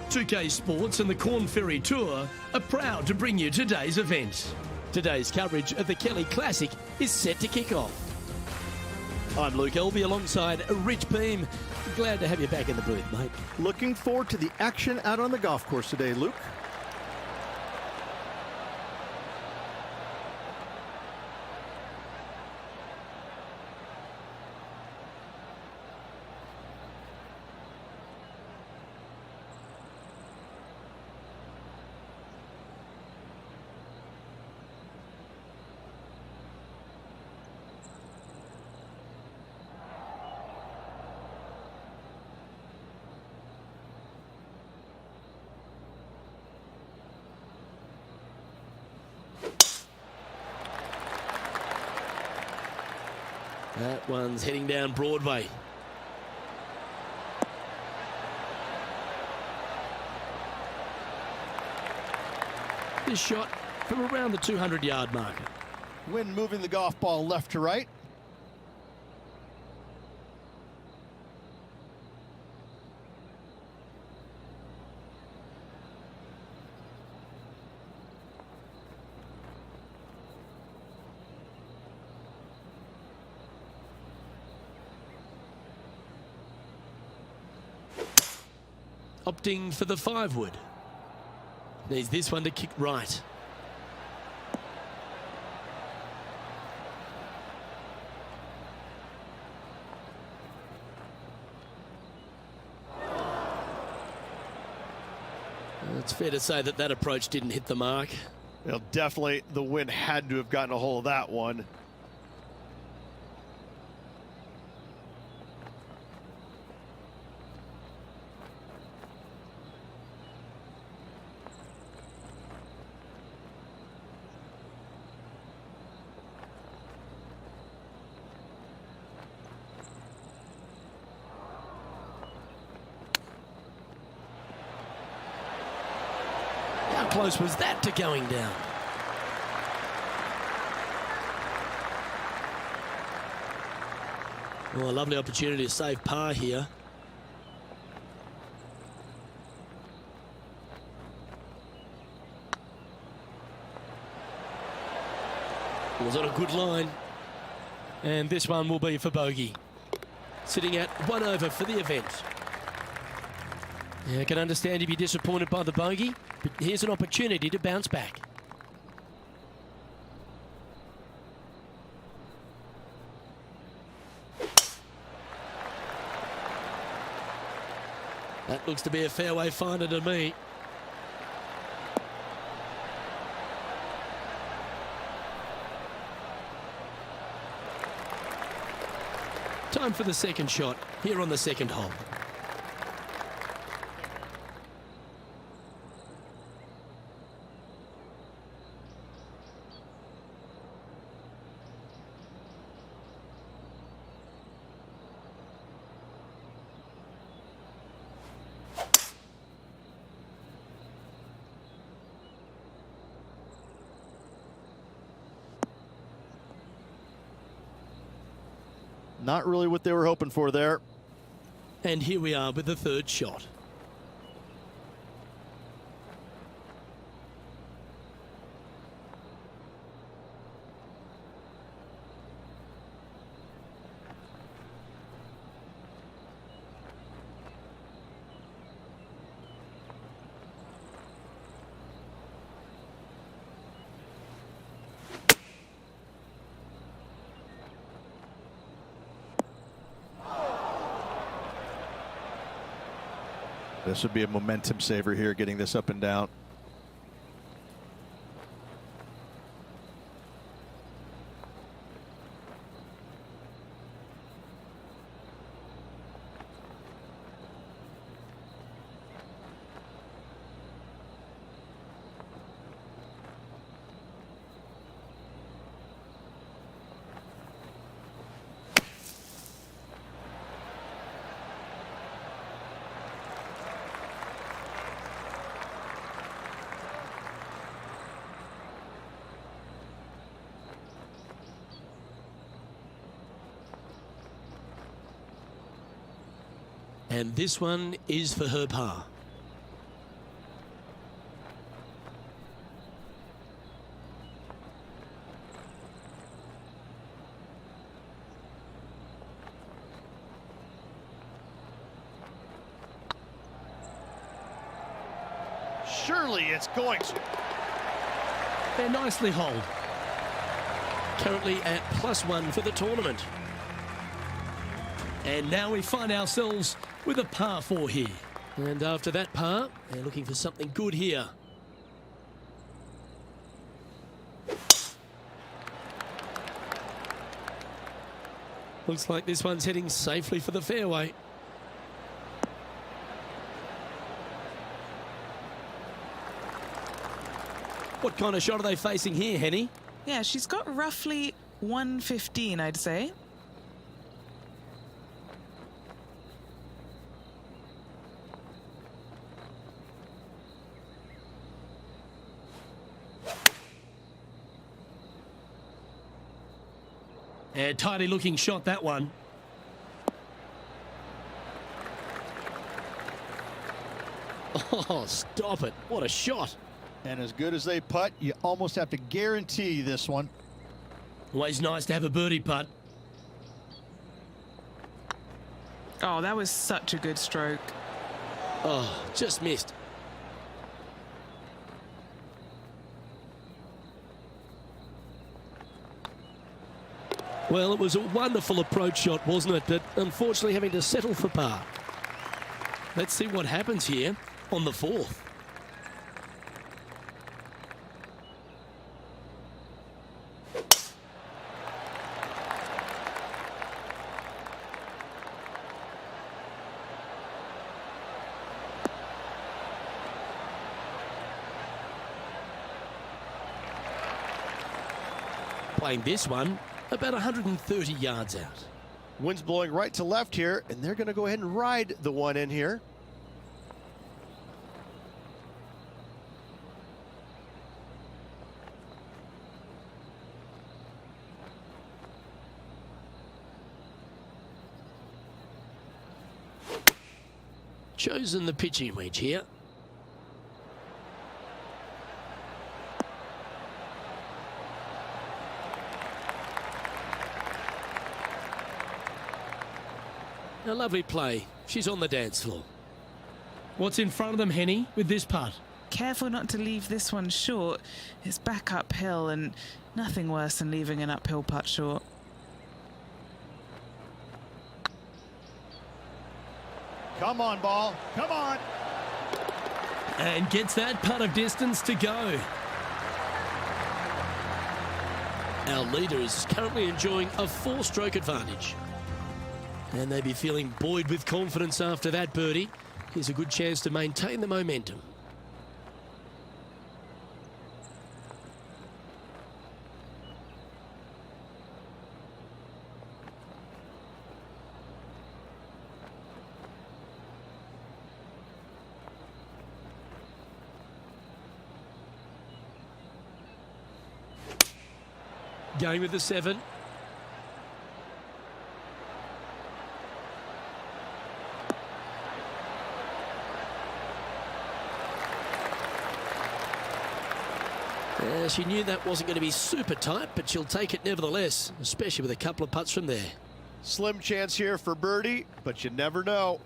2K Sports and the Corn Ferry Tour are proud to bring you today's event. Today's coverage of the Kelly Classic is set to kick off. I'm Luke Elby alongside Rich Beam. Glad to have you back in the booth, mate. Looking forward to the action out on the golf course today, Luke. That one's heading down Broadway. This shot from around the 200-yard marker. Wind moving the golf ball left to right. Opting for the 5-wood. Needs this one to kick right. It's fair to say that approach didn't hit the mark. Well, definitely the wind had to have gotten a hold of that one. How close was that to going down? Well, a lovely opportunity to save par here. It was on a good line. And this one will be for bogey. Sitting at 1 over for the event. Yeah, I can understand if you're disappointed by the bogey, but here's an opportunity to bounce back. That looks to be a fairway finder to me. Time for the second shot here on the second hole. Not really what they were hoping for there. And here we are with the third shot. This would be a momentum saver here, getting this up and down. And this one is for her par. surely it's going to. They're nicely holed. Currently at +1 for the tournament. And now we find ourselves with a par 4 here. And after that par, they're looking for something good here. Looks like this one's heading safely for the fairway. What kind of shot are they facing here, Henny? Yeah, she's got roughly 115, I'd say. A tidy looking shot, that one. Oh, stop it. What a shot. And as good as they putt, you almost have to guarantee this one. Always nice to have a birdie putt. Oh, that was such a good stroke. Oh, just missed. Well, it was a wonderful approach shot, wasn't it? But unfortunately having to settle for par. Let's see what happens here on the 4th. Playing this one about 130 yards out. Wind's blowing right to left here, and they're going to go ahead and ride the one in here. Chosen the pitching wedge here. A lovely play. She's on the dance floor. What's in front of them, Henny, with this putt? Careful not to leave this one short. It's back uphill, and nothing worse than leaving an uphill putt short. Come on, ball. Come on. And gets that putt of distance to go. Our leader is currently enjoying a 4-stroke advantage. And they'd be feeling buoyed with confidence after that birdie. Here's a good chance to maintain the momentum. Going with the 7. She knew that wasn't going to be super tight, but she'll take it nevertheless, especially with a couple of putts from there. Slim chance here for birdie, but you never know.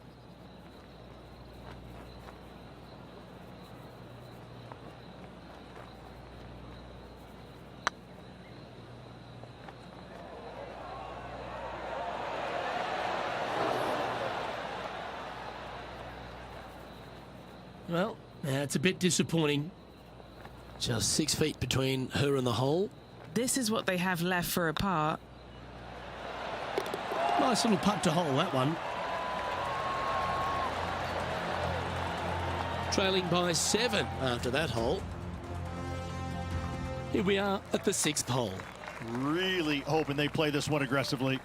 Well, it's a bit disappointing. Just 6 feet between her and the hole. This is what they have left for a par. Nice little putt to hole, that one. Trailing by 7 after that hole. Here we are at the 6th hole. Really hoping they play this one aggressively.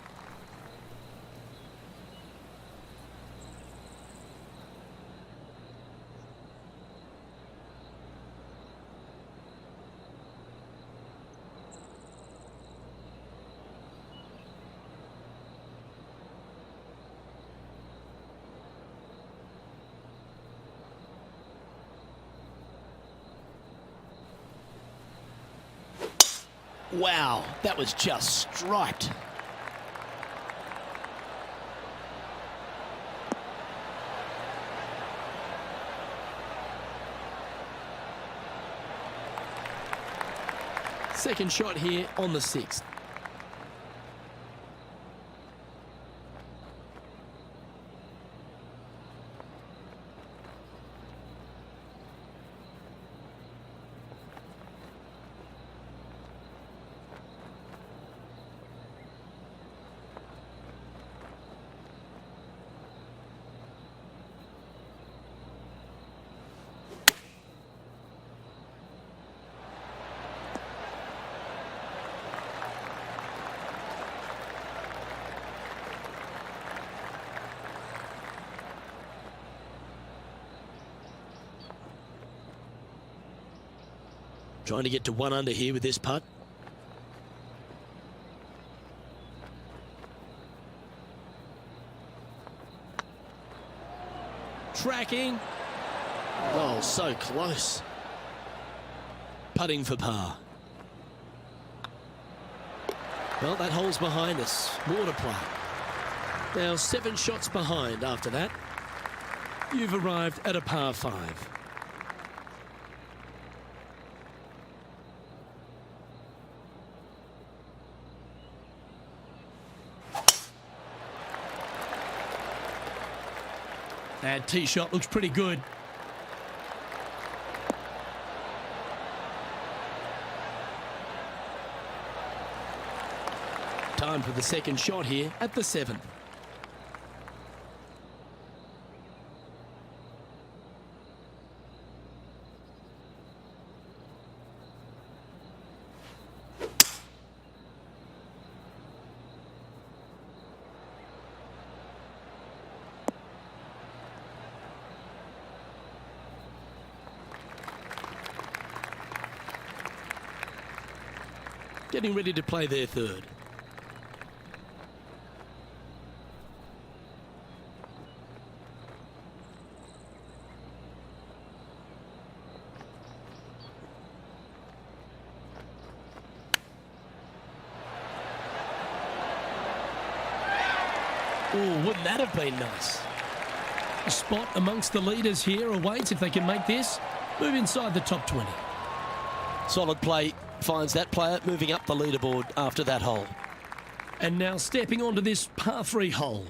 Wow, that was just striped. Second shot here on the 6th. Trying to get to 1 under here with this putt. Tracking. Oh, so close. Putting for par. Well, that hole's behind us. More to play. Now 7 shots behind after that. You've arrived at a par 5. That tee shot looks pretty good. Time for the second shot here at the 7th. Getting ready to play their third. Oh, wouldn't that have been nice? A spot amongst the leaders here awaits if they can make this. Move inside the top 20. Solid play finds that player moving up the leaderboard after that hole. And now stepping onto this par 3 hole.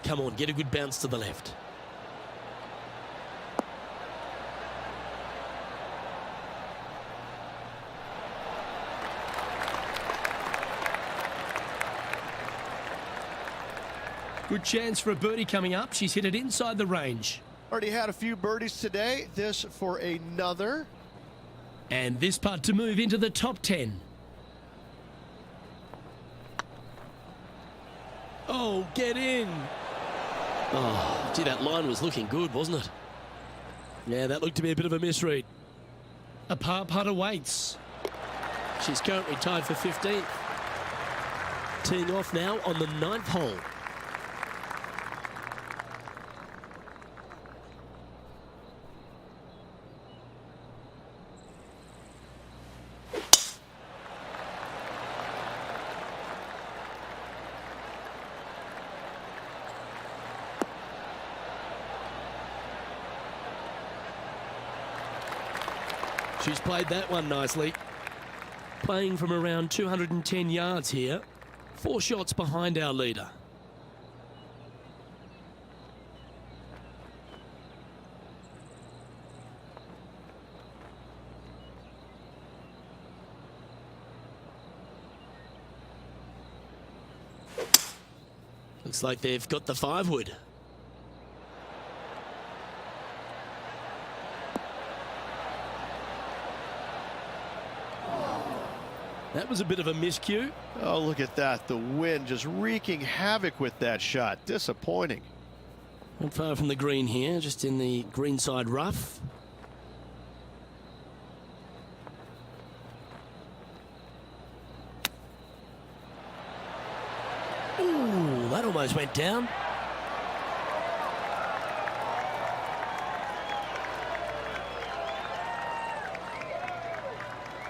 Come on, get a good bounce to the left. Good chance for a birdie coming up. She's hit it inside the range. Already had a few birdies today. This for another. And this putt to move into the top 10. Oh, get in. Oh, gee, that line was looking good, wasn't it? Yeah, that looked to be a bit of a misread. A par putt awaits. She's currently tied for 15th. Teeing off now on the 9th hole. She's played that one nicely. Playing from around 210 yards here. 4 shots behind our leader. Looks like they've got the 5-wood. That was a bit of a miscue. Oh, look at that. The wind just wreaking havoc with that shot. Disappointing. Not far from the green here, just in the greenside rough. almost went down.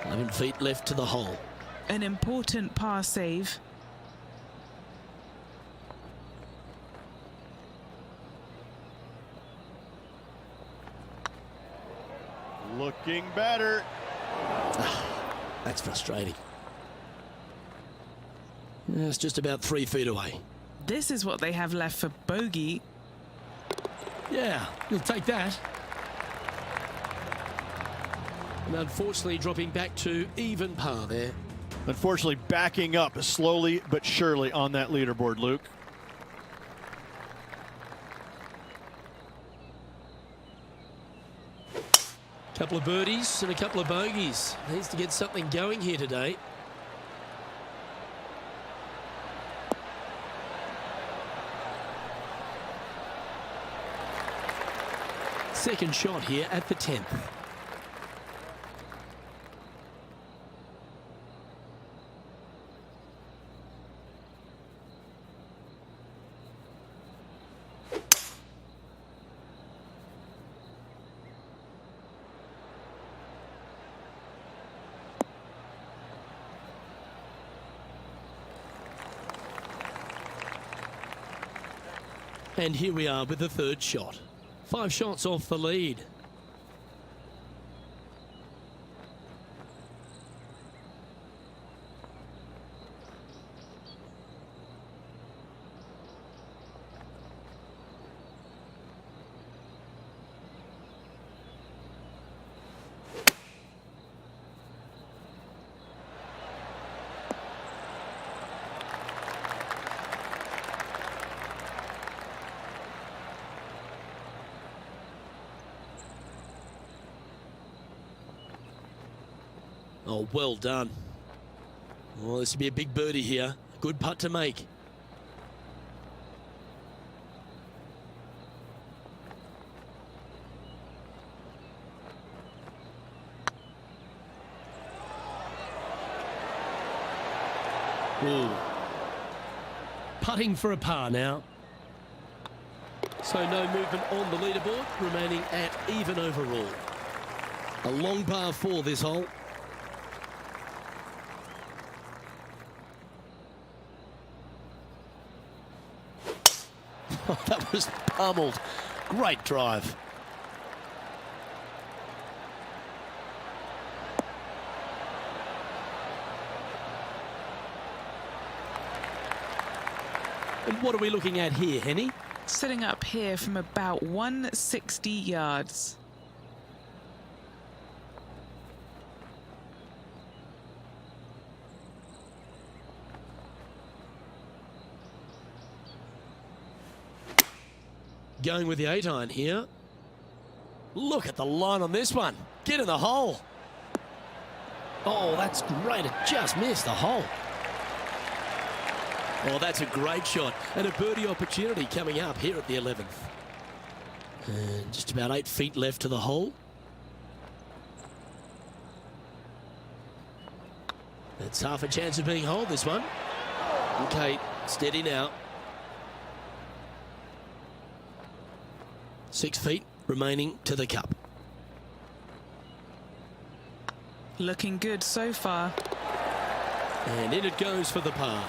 Eleven feet left to the hole. An important par save. Looking better. That's frustrating. It's just about 3 feet away. This is what they have left for bogey. Yeah, you'll take that. And unfortunately dropping back to even par there. Unfortunately backing up slowly but surely on that leaderboard, Luke. Couple of birdies and a couple of bogeys. Needs to get something going here today. Second shot here at the 10th. And here we are with the third shot. 5 shots off the lead. Oh, well done. Well, this will be a big birdie here. Good putt to make. Ooh. Putting for a par now. So no movement on the leaderboard, remaining at even overall. A long par 4 this hole. Oh, that was pummeled. Great drive. And what are we looking at here, Henny? Setting up here from about 160 yards. Going with the 8-iron here. Look at the line on this one. Get in the hole. Oh, that's great. It just missed the hole. Oh, that's a great shot. And a birdie opportunity coming up here at the 11th. And just about 8 feet left to the hole. That's half a chance of being holed, this one. Okay, steady now. 6 feet remaining to the cup. Looking good so far. And in it goes for the par.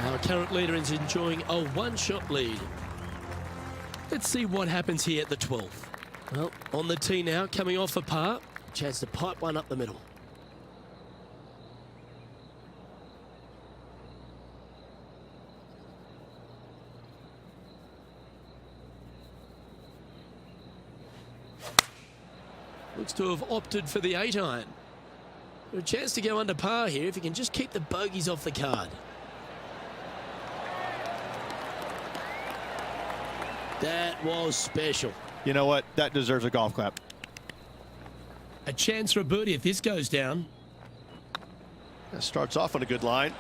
Our current leader is enjoying a 1-shot lead. Let's see what happens here at the 12th. Well, on the tee now, coming off a par. Chance to pipe one up the middle. Looks to have opted for the 8-iron. A chance to go under par here if he can just keep the bogeys off the card. That was special. You know what? That deserves a golf clap. A chance for a birdie if this goes down. That starts off on a good line.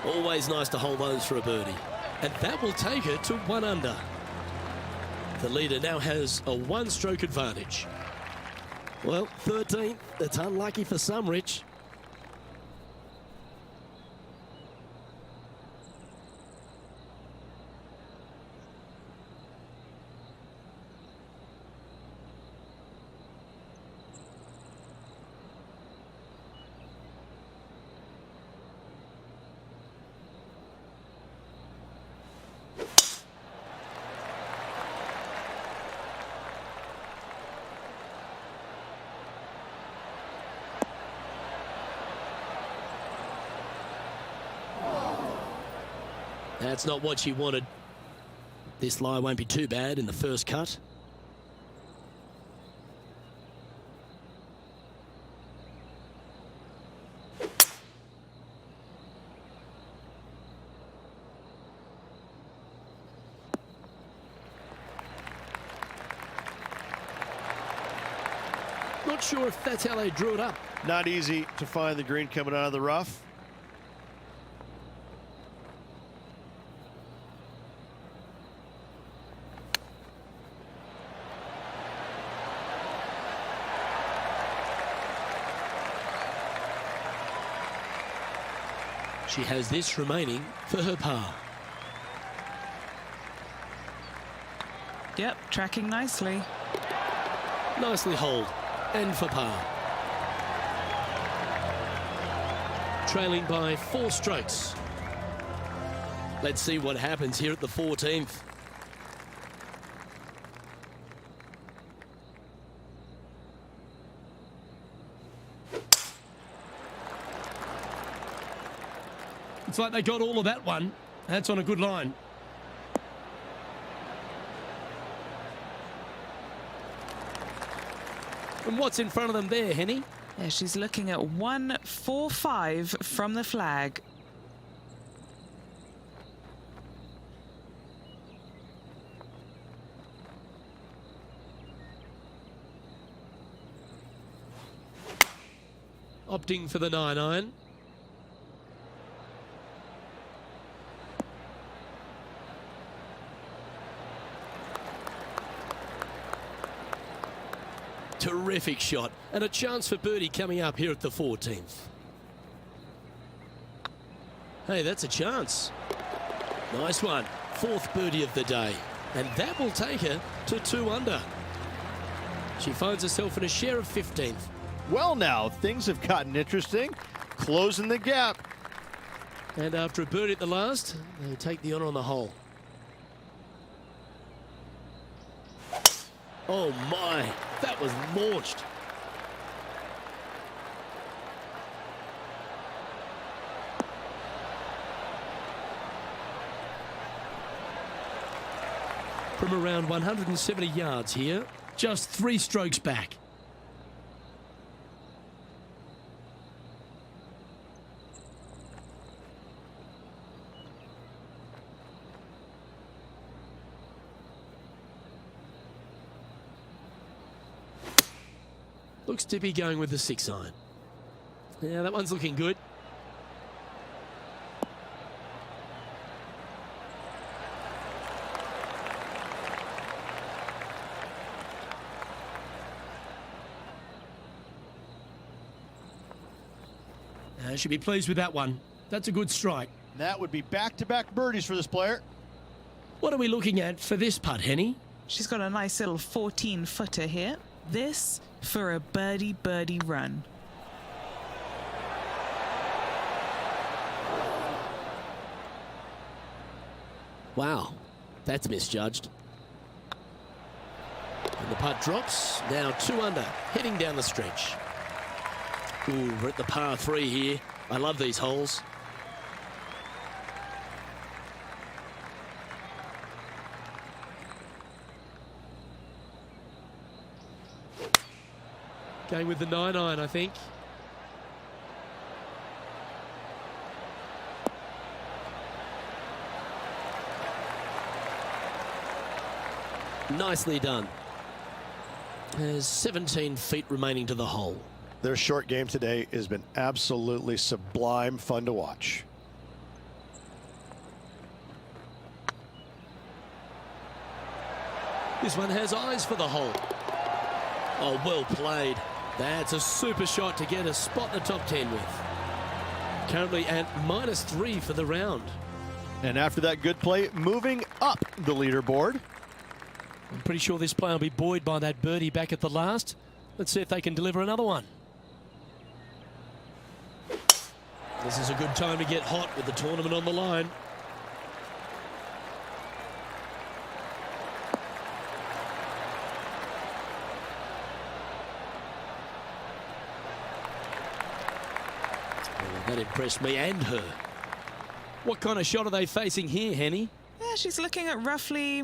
Always nice to hold those for a birdie. And that will take her to 1 under. The leader now has a 1-stroke advantage. Well, 13th. That's unlucky for some, Rich. That's not what she wanted. This lie won't be too bad in the first cut. Not sure if that's how they drew it up. Not easy to find the green coming out of the rough. She has this remaining for her par. Yep, tracking nicely. Nicely holed and for par. Trailing by 4 strokes. Let's see what happens here at the 14th. It's like they got all of that one. That's on a good line. And what's in front of them there, Henny? Yeah, she's looking at 145 from the flag. Opting for the 9-iron. Terrific shot, and a chance for birdie coming up here at the 14th. Hey, that's a chance. Nice one. 4th birdie of the day, and that will take her to 2 under. She finds herself in a share of 15th. Well, now things have gotten interesting, closing the gap. And after a birdie at the last, they take the honour on the hole. Oh my, that was launched. From around 170 yards here, just 3 strokes back. Looks to be going with the 6-iron. Yeah, that one's looking good. Should be pleased with that one. That's a good strike. That would be back-to-back birdies for this player. What are we looking at for this putt, Henny? She's got a nice little 14-footer here. This for a birdie run. Wow, that's misjudged. And the putt drops, now 2 under, heading down the stretch. Ooh, we're at the par 3 here. I love these holes. Going with the 9-iron, I think. Nicely done. There's 17 feet remaining to the hole. Their short game today has been absolutely sublime fun to watch. This one has eyes for the hole. Oh, well played. That's a super shot to get a spot in the top 10 with. Currently at -3 for the round. And after that good play, moving up the leaderboard. I'm pretty sure this player will be buoyed by that birdie back at the last. Let's see if they can deliver another one. This is a good time to get hot with the tournament on the line. Oh, that impressed me and her. What kind of shot are they facing here, Henny? Yeah, she's looking at roughly,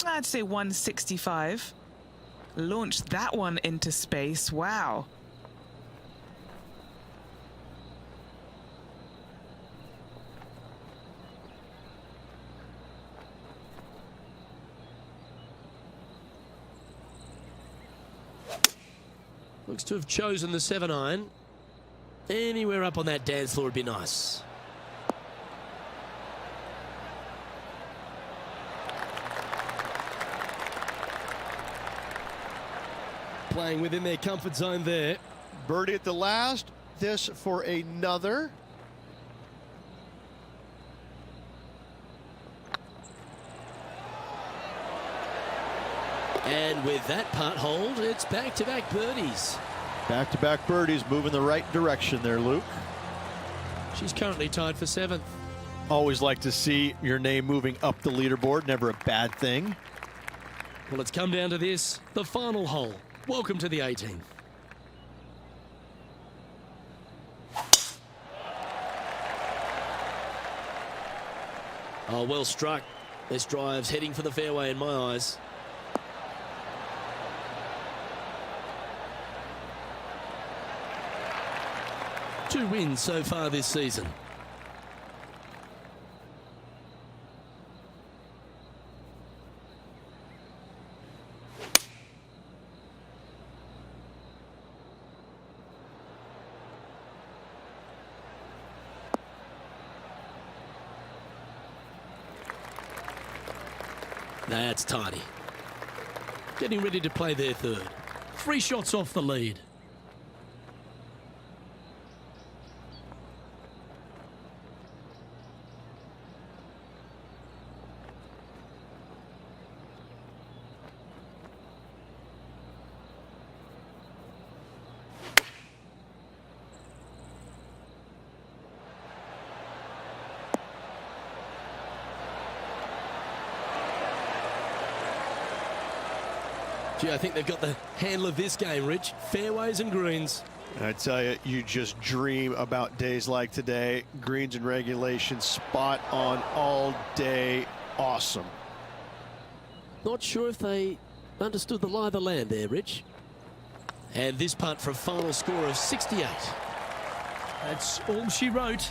I'd say 165. Launched that one into space. Wow. Looks to have chosen the 7-iron. Anywhere up on that dance floor would be nice. Playing within their comfort zone there. Birdie at the last. This for another. And with that putt hold, it's back-to-back birdies. Back-to-back birdies, moving the right direction there, Luke. She's currently tied for 7th. Always like to see your name moving up the leaderboard. Never a bad thing. Well, it's come down to this, the final hole. Welcome to the 18th. Oh, well struck. This drive's heading for the fairway in my eyes. Two wins so far this season. That's tidy. Getting ready to play their third. 3 shots off the lead. Gee, I think they've got the handle of this game, Rich. Fairways and greens. I tell you, you just dream about days like today. Greens and regulation, spot on all day. Awesome. Not sure if they understood the lie of the land there, Rich. And this putt for a final score of 68. That's all she wrote.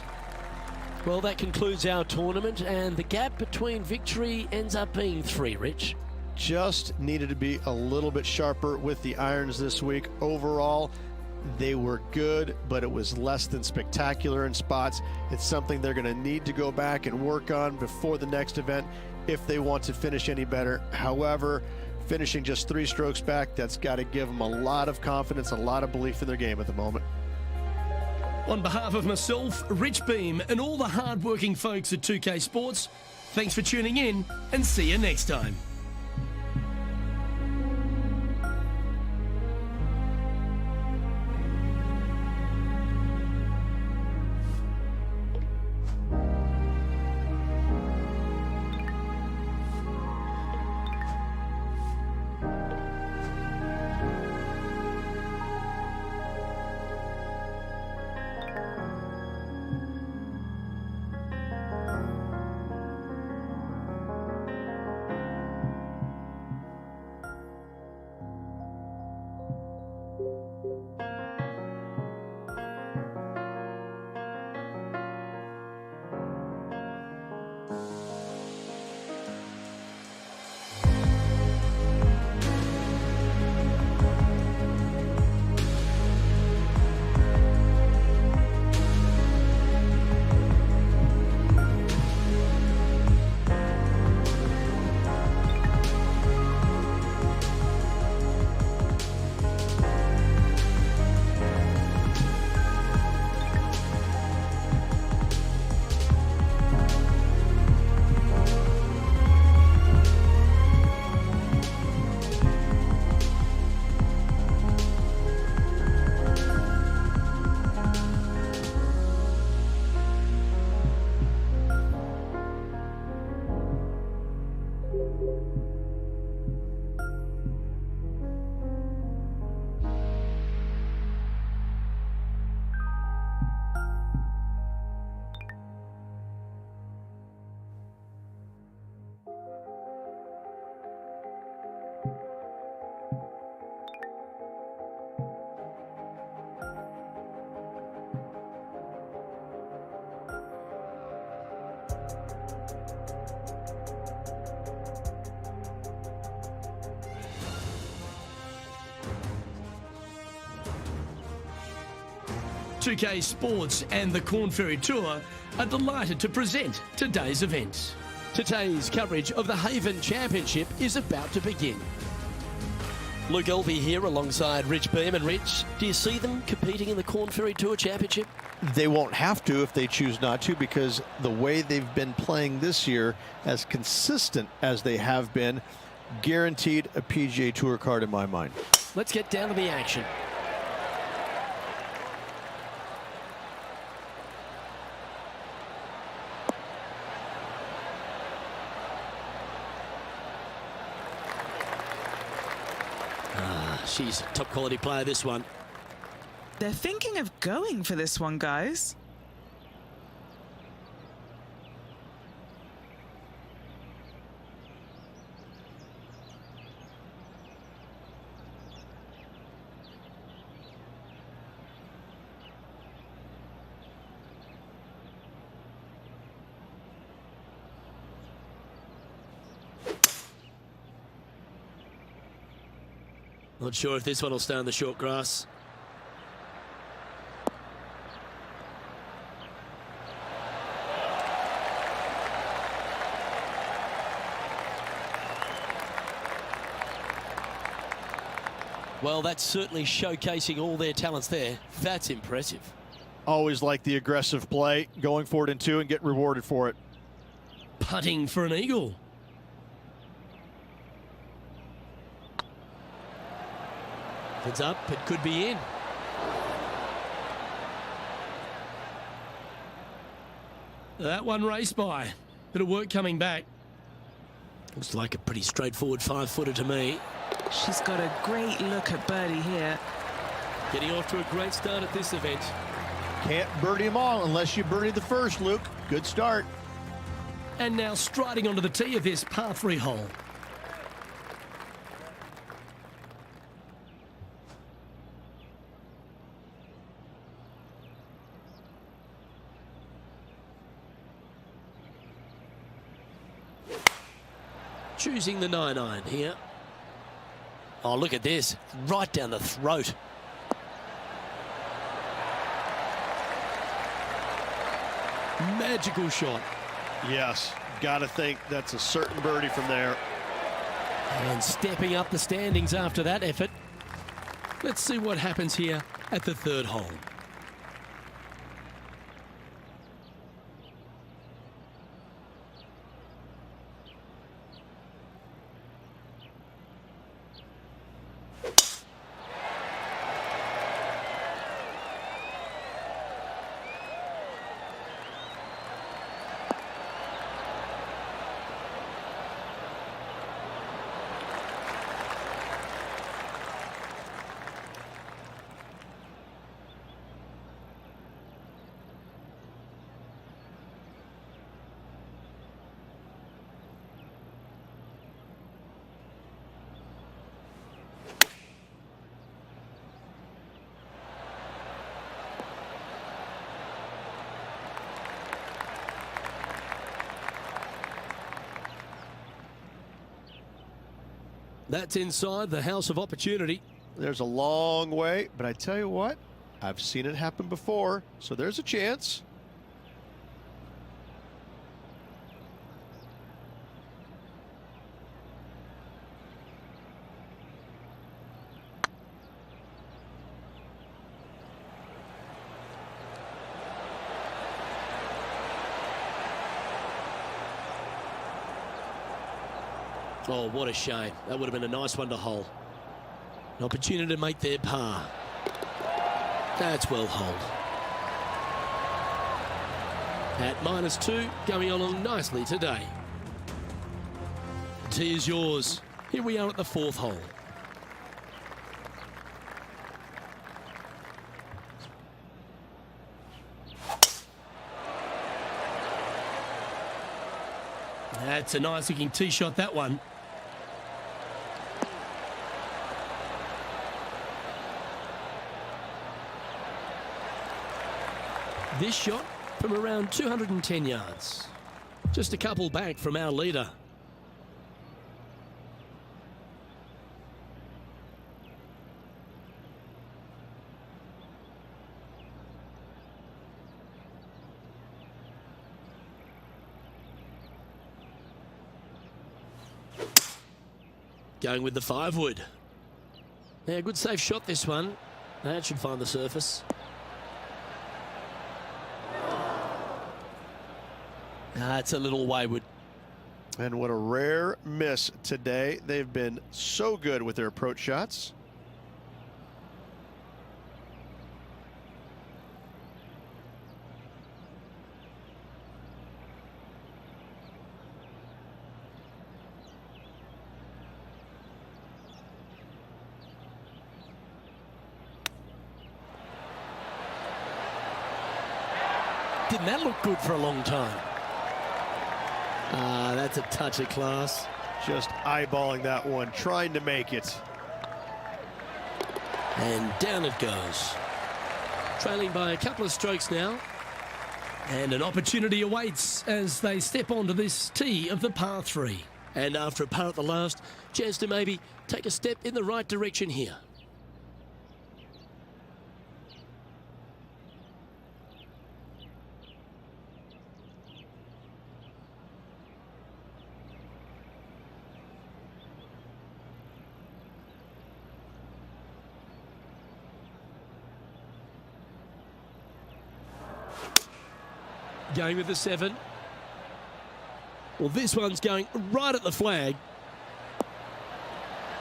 Well, that concludes our tournament, and the gap between victory ends up being 3, Rich. Just needed to be a little bit sharper with the irons this week. Overall, they were good, but it was less than spectacular in spots. It's something they're going to need to go back and work on before the next event if they want to finish any better. However, finishing just 3 strokes back, that's got to give them a lot of confidence, a lot of belief in their game at the moment. On behalf of myself, Rich Beam, and all the hard-working folks at 2K Sports, thanks for tuning in, and see you next time. .2K Sports and the Corn Ferry Tour are delighted to present today's event. Today's coverage of the Haven Championship is about to begin. Luke Elvey here alongside Rich Beam. And Rich, do you see them competing in the Corn Ferry Tour Championship? They won't have to if they choose not to, because the way they've been playing this year, as consistent as they have been, guaranteed a PGA Tour card in my mind. Let's get down to the action. She's a top quality player, this one. They're thinking of going for this one, guys. Not sure if this one will stay on the short grass. Well, that's certainly showcasing all their talents there. That's impressive. Always like the aggressive play, going for it in two and get rewarded for it. Putting for an eagle. It's up, it could be in. That one raced by. Bit of work coming back. Looks like a pretty straightforward 5-footer to me. She's got a great look at birdie here. Getting off to a great start at this event. Can't birdie them all unless you birdie the first, Luke. Good start. And now striding onto the tee of this par 3 hole. Choosing the 9-iron here. Oh, look at this. Right down the throat. Magical shot. Yes, gotta think that's a certain birdie from there. And stepping up the standings after that effort. Let's see what happens here at the 3rd hole. That's inside the house of opportunity. There's a long way, but I tell you what, I've seen it happen before, so there's a chance. Oh, what a shame. That would have been a nice one to hole. An opportunity to make their par. That's well holed. At -2, going along nicely today. The tee is yours. Here we are at the 4th hole. That's a nice looking tee shot, that one. This shot from around 210 yards. just a couple back from our leader. Going with the 5-wood. Yeah, good safe shot this one. That should find the surface. It's a little wayward. And what a rare miss today. They've been so good with their approach shots. Didn't that look good for a long time? That's a touch of class. Just eyeballing that one, trying to make it. And down it goes. Trailing by a couple of strokes now. And an opportunity awaits as they step onto this tee of the par 3. And after a par at the last, chance to maybe take a step in the right direction here. Going with the 7. Well, this one's going right at the flag.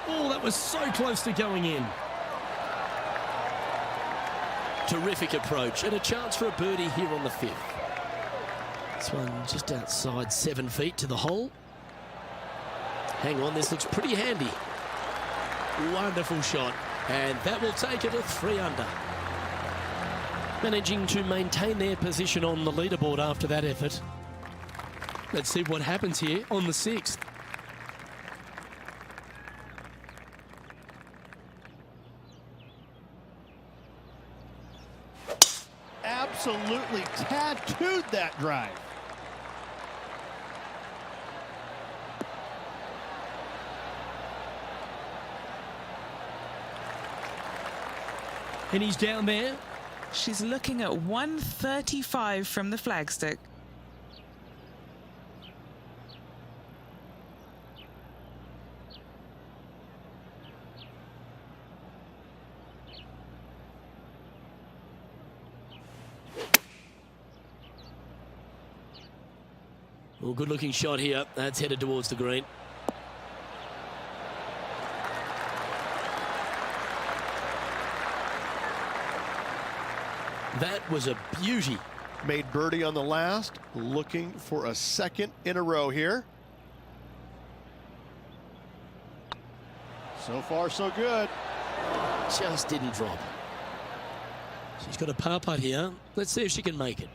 Oh, that was so close to going in. Terrific approach and a chance for a birdie here on the 5th. This one just outside 7 feet to the hole. Hang on, this looks pretty handy. Wonderful shot, and that will take it to 3 under. Managing to maintain their position on the leaderboard after that effort. Let's see what happens here on the 6th. Absolutely tattooed that drive. And he's down there. She's looking at 135 from the flagstick. Well, good looking shot here. That's headed towards the green. That was a beauty. Made birdie on the last, looking for a second in a row here. So far, so good. Just didn't drop. She's got a par putt here. Let's see if she can make it.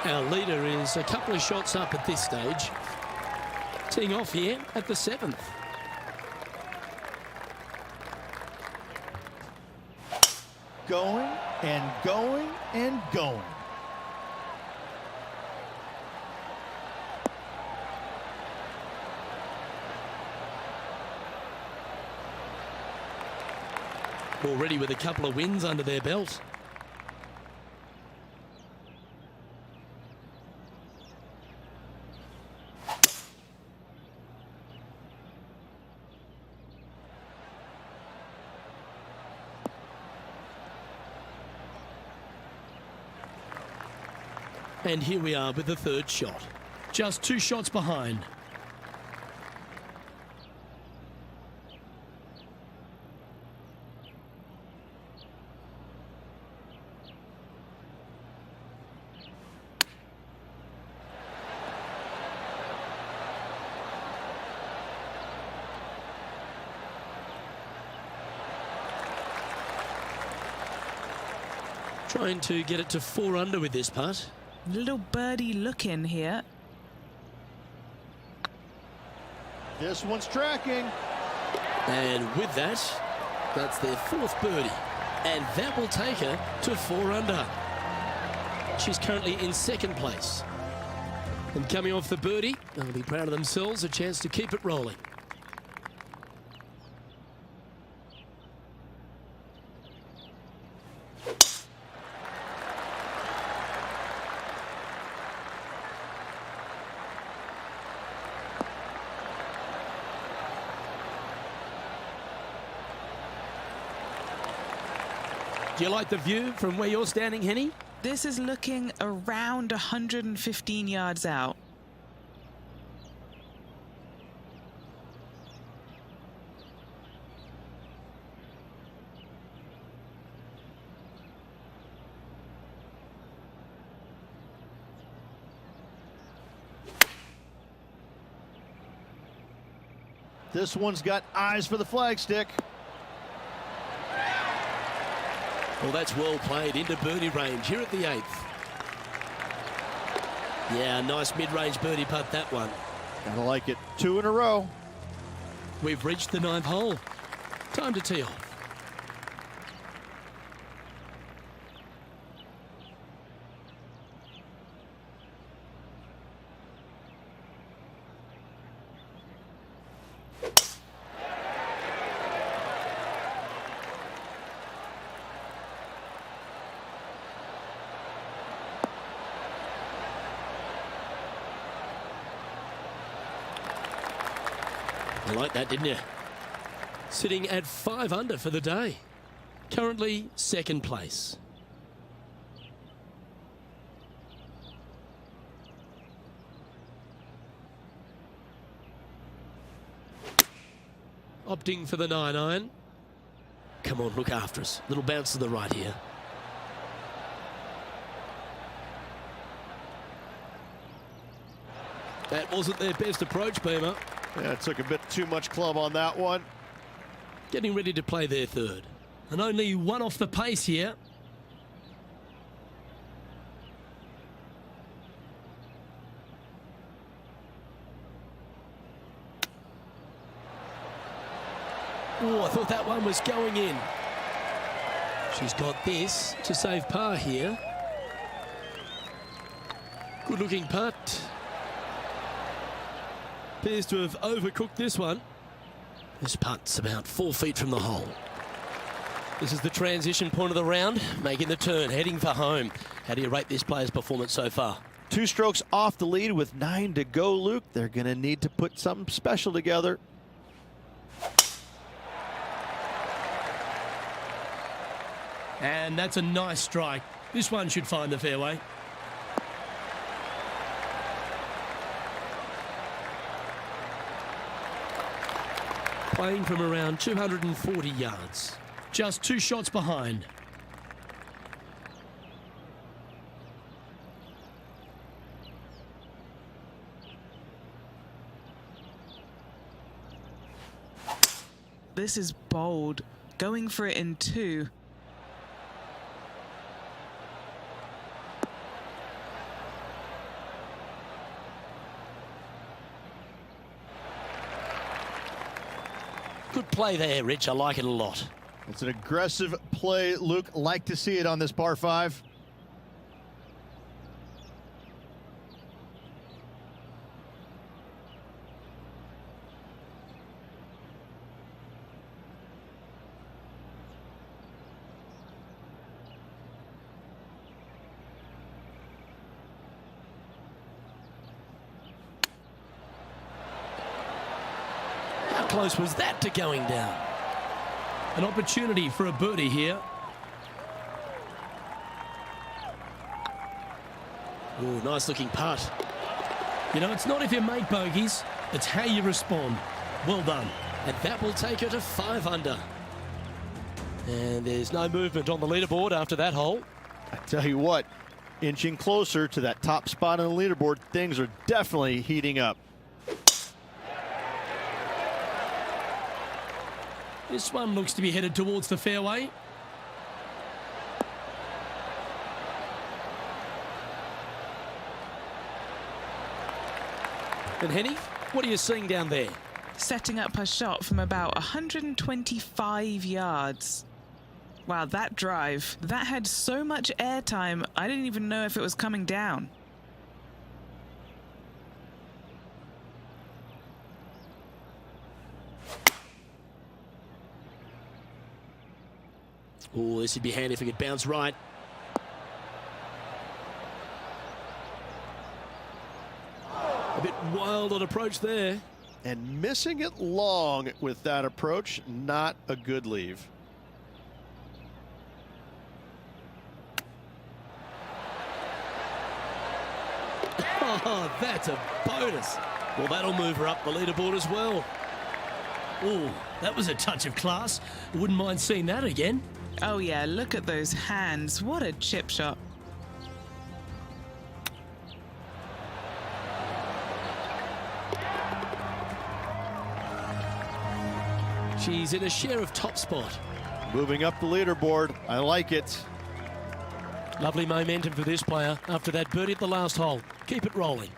Our leader is a couple of shots up at this stage. Teeing off here at the 7th. Going and going and going. Already with a couple of wins under their belt. And here we are with the 3rd shot. Just 2 shots behind. Trying to get it to 4 under with this putt. Little birdie look in here. This one's tracking. And with that, that's their 4th birdie. And that will take her to 4 under. She's currently in 2nd place. And coming off the birdie, they'll be proud of themselves, a chance to keep it rolling. Do you like the view from where you're standing, Henny? This is looking around 115 yards out. This one's got eyes for the flagstick. Well, that's well played into birdie range here at the 8th. Yeah, nice mid-range birdie putt, that one. Gotta like it. 2 in a row. We've reached the 9th hole. Time to tee off. You like that, didn't you? Sitting at 5 under for the day. Currently 2nd place. Opting for the 9-iron. Come on, look after us. Little bounce to the right here. That wasn't their best approach, Beamer. Yeah, it took a bit too much club on that one. Getting ready to play their 3rd. And only 1 off the pace here. Oh, I thought that one was going in. She's got this to save par here. Good looking putt. Appears to have overcooked this one. This putt's about 4 feet from the hole. This is the transition point of the round, making the turn, heading for home. How do you rate this player's performance so far? 2 strokes off the lead with 9 to go, Luke. They're going to need to put something special together. And that's a nice strike. This one should find the fairway. Playing from around 240 yards. Just 2 shots behind. This is bold. Going for it in 2. Good play there, Rich. I like it a lot. It's an aggressive play, Luke. Like to see it on this par 5. How close was that to going down? An opportunity for a birdie here. Oh, nice looking putt. You know, it's not if you make bogeys, it's how you respond. Well done. And that will take her to 5 under. And there's no movement on the leaderboard after that hole. I tell you what, inching closer to that top spot on the leaderboard, things are definitely heating up. This one looks to be headed towards the fairway. And Henny, what are you seeing down there? Setting up her shot from about 125 yards. Wow, that drive, that had so much airtime, I didn't even know if it was coming down. Oh, this would be handy if it could bounce right. A bit wild on approach there. And missing it long with that approach, not a good leave. Oh, that's a bonus. Well, that'll move her up the leaderboard as well. Oh, that was a touch of class. Wouldn't mind seeing that again. Oh yeah, look at those hands. What a chip shot. She's in a share of top spot. Moving up the leaderboard. I like it. Lovely momentum for this player after that birdie at the last hole. Keep it rolling.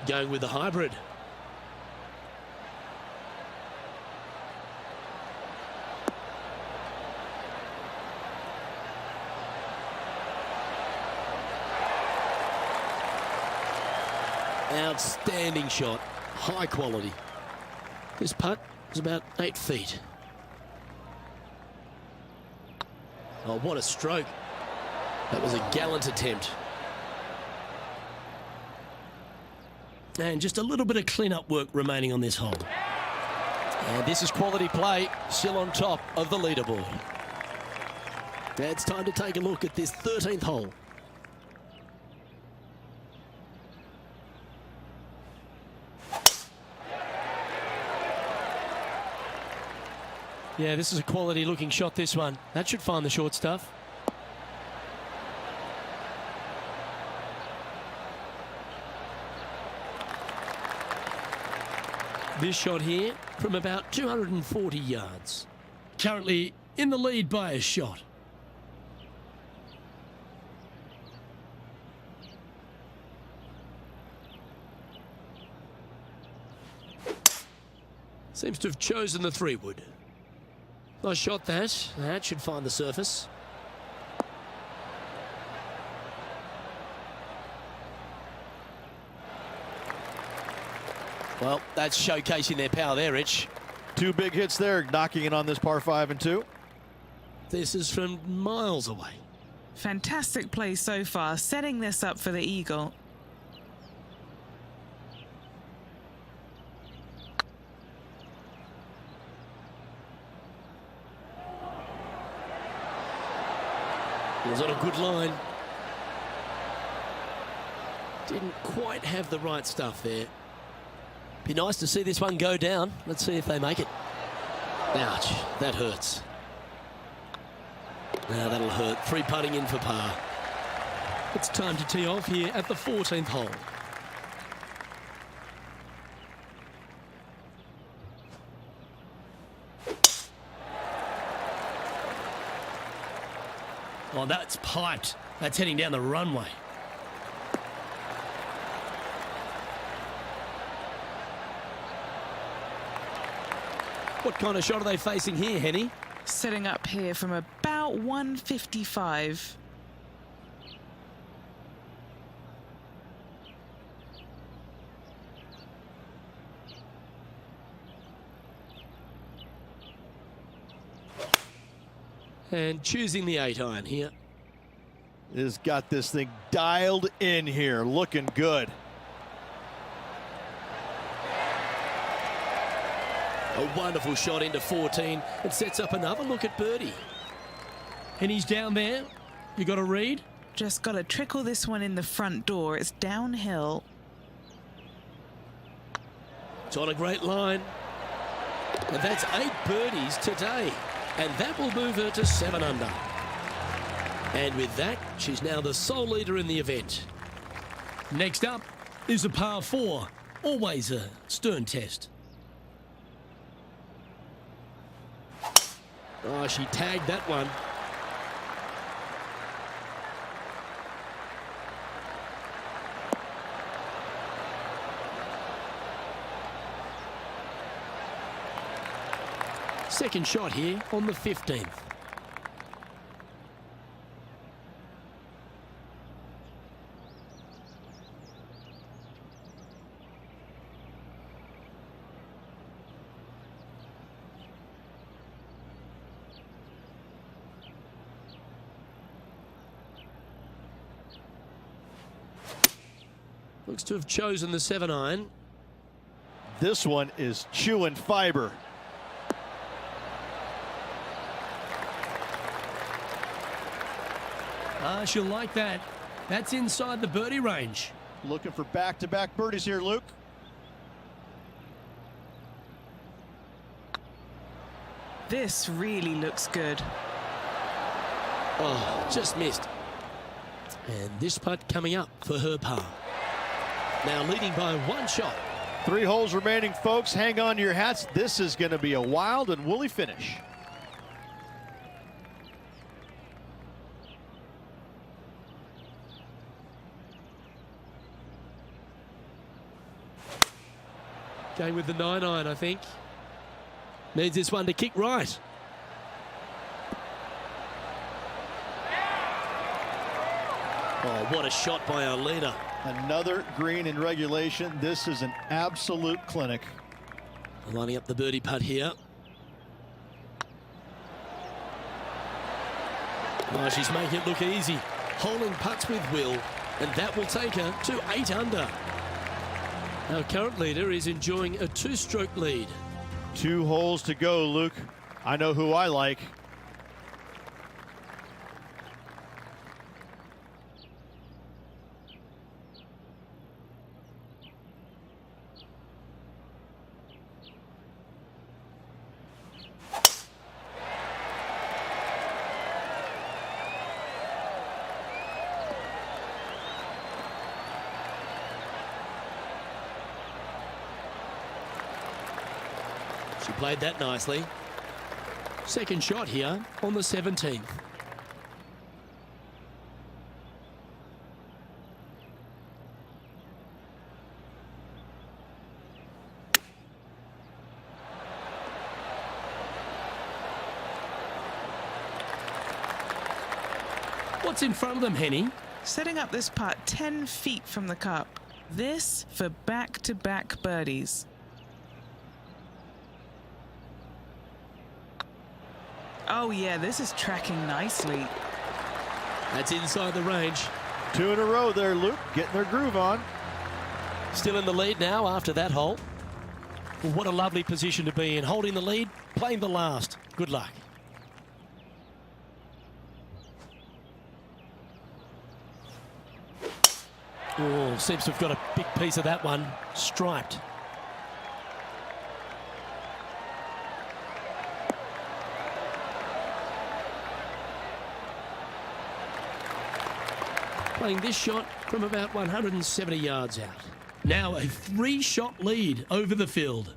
Going with the hybrid. Outstanding shot, high quality. This putt is about 8 feet. Oh, what a stroke. That was a gallant attempt. And just a little bit of clean-up work remaining on this hole. And this is quality play, still on top of the leaderboard. It's time to take a look at this 13th hole. Yeah, this is a quality looking shot, this one. That should find the short stuff. This shot here from about 240 yards. Currently in the lead by a shot. Seems to have chosen the 3-wood. Nice shot that. That should find the surface. Well, that's showcasing their power there, Rich. 2 big hits there, knocking it on this par 5 and 2. This is from miles away. Fantastic play so far, setting this up for the eagle. It was on a good line. Didn't quite have the right stuff there. Be nice to see this one go down. Let's see if they make it. Ouch, that hurts. Now that'll hurt. 3 putting in for par. It's time to tee off here at the 14th hole. Oh, that's piped. That's heading down the runway. What kind of shot are they facing here, Henny? Setting up here from about 155. And choosing the 8-iron here. Has got this thing dialed in here, looking good. A wonderful shot into 14. It sets up another look at birdie. And he's down there. You got a read? Just got to trickle this one in the front door. It's downhill. It's on a great line. And that's 8 birdies today. And that will move her to 7 under. And with that, she's now the sole leader in the event. Next up is a par 4. Always a stern test. Oh, she tagged that one. Second shot here on the 15th. Looks to have chosen the 7-iron. This one is chewing fiber. She'll like that. That's inside the birdie range. Looking for back-to-back birdies here, Luke. This really looks good. Oh, just missed. And this putt coming up for her par. Now leading by 1 shot. 3 holes remaining, folks. Hang on to your hats. This is going to be a wild and woolly finish. Going with the 9-iron, I think. Needs this one to kick right. Oh, what a shot by our leader. Another green in regulation. This is an absolute clinic. Lining up the birdie putt here. Oh, she's making it look easy. Holding putts with will, and that will take her to 8 under. Our current leader is enjoying a 2-stroke lead. 2 holes to go, Luke. I know who I like. She played that nicely. Second shot here on the 17th. What's in front of them, Henny? Setting up this putt 10 feet from the cup. This for back-to-back birdies. Oh yeah, this is tracking nicely. That's inside the range. 2 in a row there, Luke. Getting their groove on. Still in the lead now after that hole. Well, what a lovely position to be in. Holding the lead, playing the last. Good luck. Oh, seems to have got a big piece of that one. Striped. Playing this shot from about 170 yards out. Now a 3-shot lead over the field.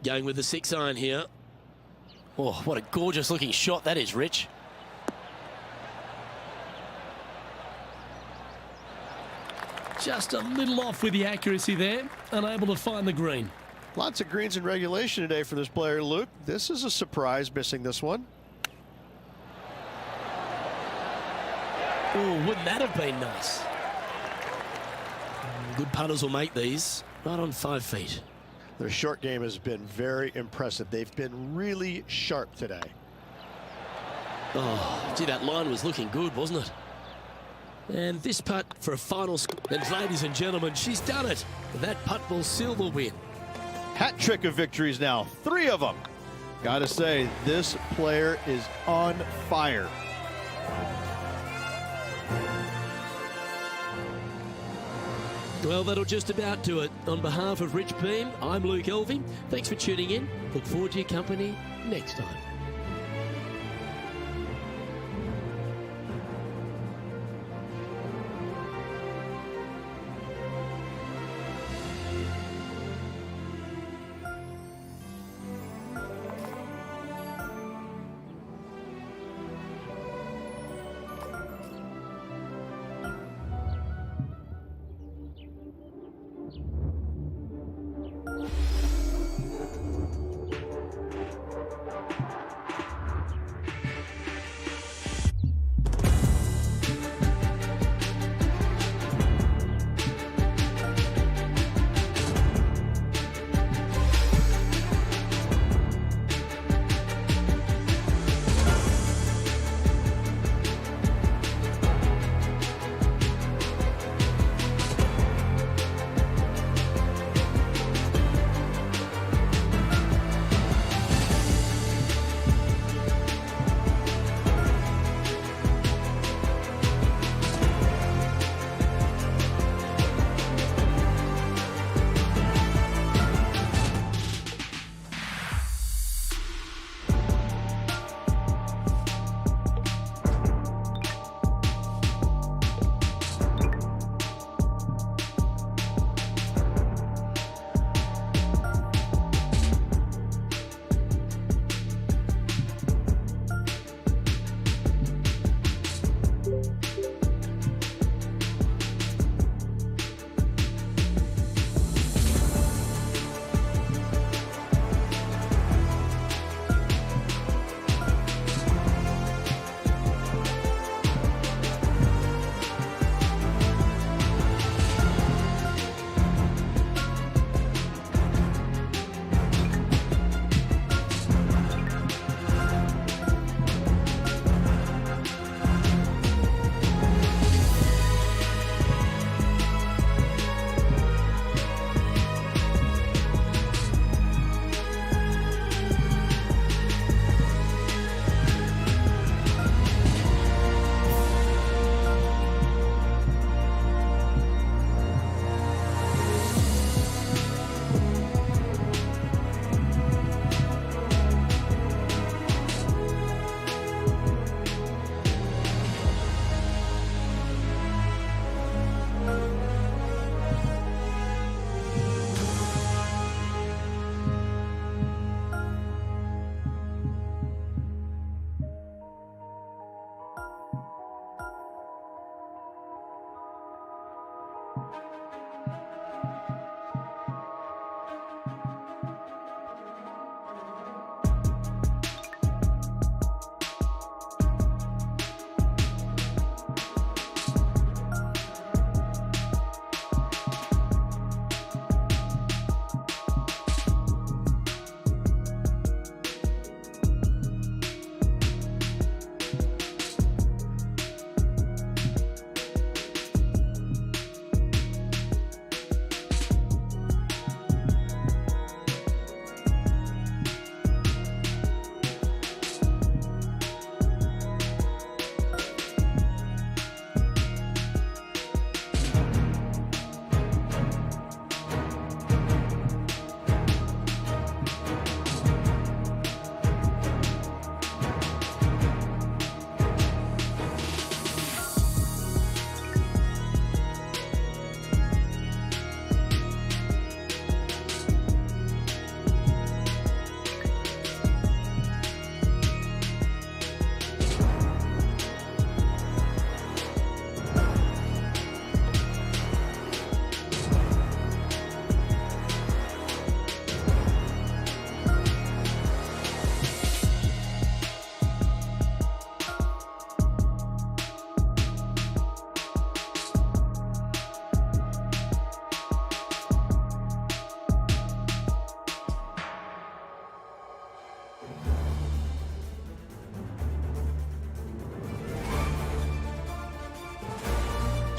Going with the 6-iron here. Oh, what a gorgeous looking shot that is, Rich. Just a little off with the accuracy there, unable to find the green. Lots of greens in regulation today for this player, Luke. This is a surprise, missing this one. Oh, wouldn't that have been nice? Good putters will make these right on 5 feet. Their short game has been very impressive. They've been really sharp today. Oh, gee, that line was looking good, wasn't it? And this putt for a final score. And ladies and gentlemen, she's done it. That putt will seal the win. Hat trick of victories now, 3 of them. Gotta say, this player is on fire. Well, that'll just about do it. On behalf of Rich Beam, I'm Luke Elving. Thanks for tuning in. Look forward to your company next time.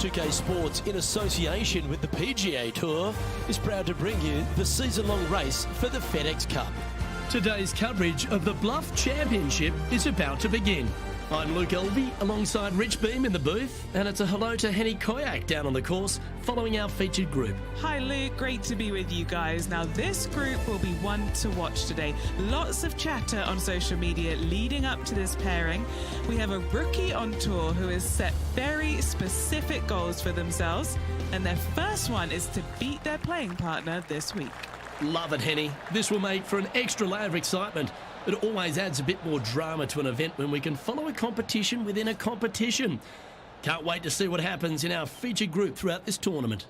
2K Sports, in association with the PGA Tour, is proud to bring you the season-long race for the FedEx Cup. Today's coverage of the Bluff Championship is about to begin. I'm Luke Elvey alongside Rich Beam in the booth, and it's a hello to Henny Koyak down on the course following our featured group. Hi Luke, great to be with you guys. Now this group will be one to watch today. Lots of chatter on social media leading up to this pairing. We have a rookie on tour who has set very specific goals for themselves, and their first one is to beat their playing partner this week. Love it, Henny. This will make for an extra layer of excitement. It always adds a bit more drama to an event when we can follow a competition within a competition. Can't wait to see what happens in our featured group throughout this tournament.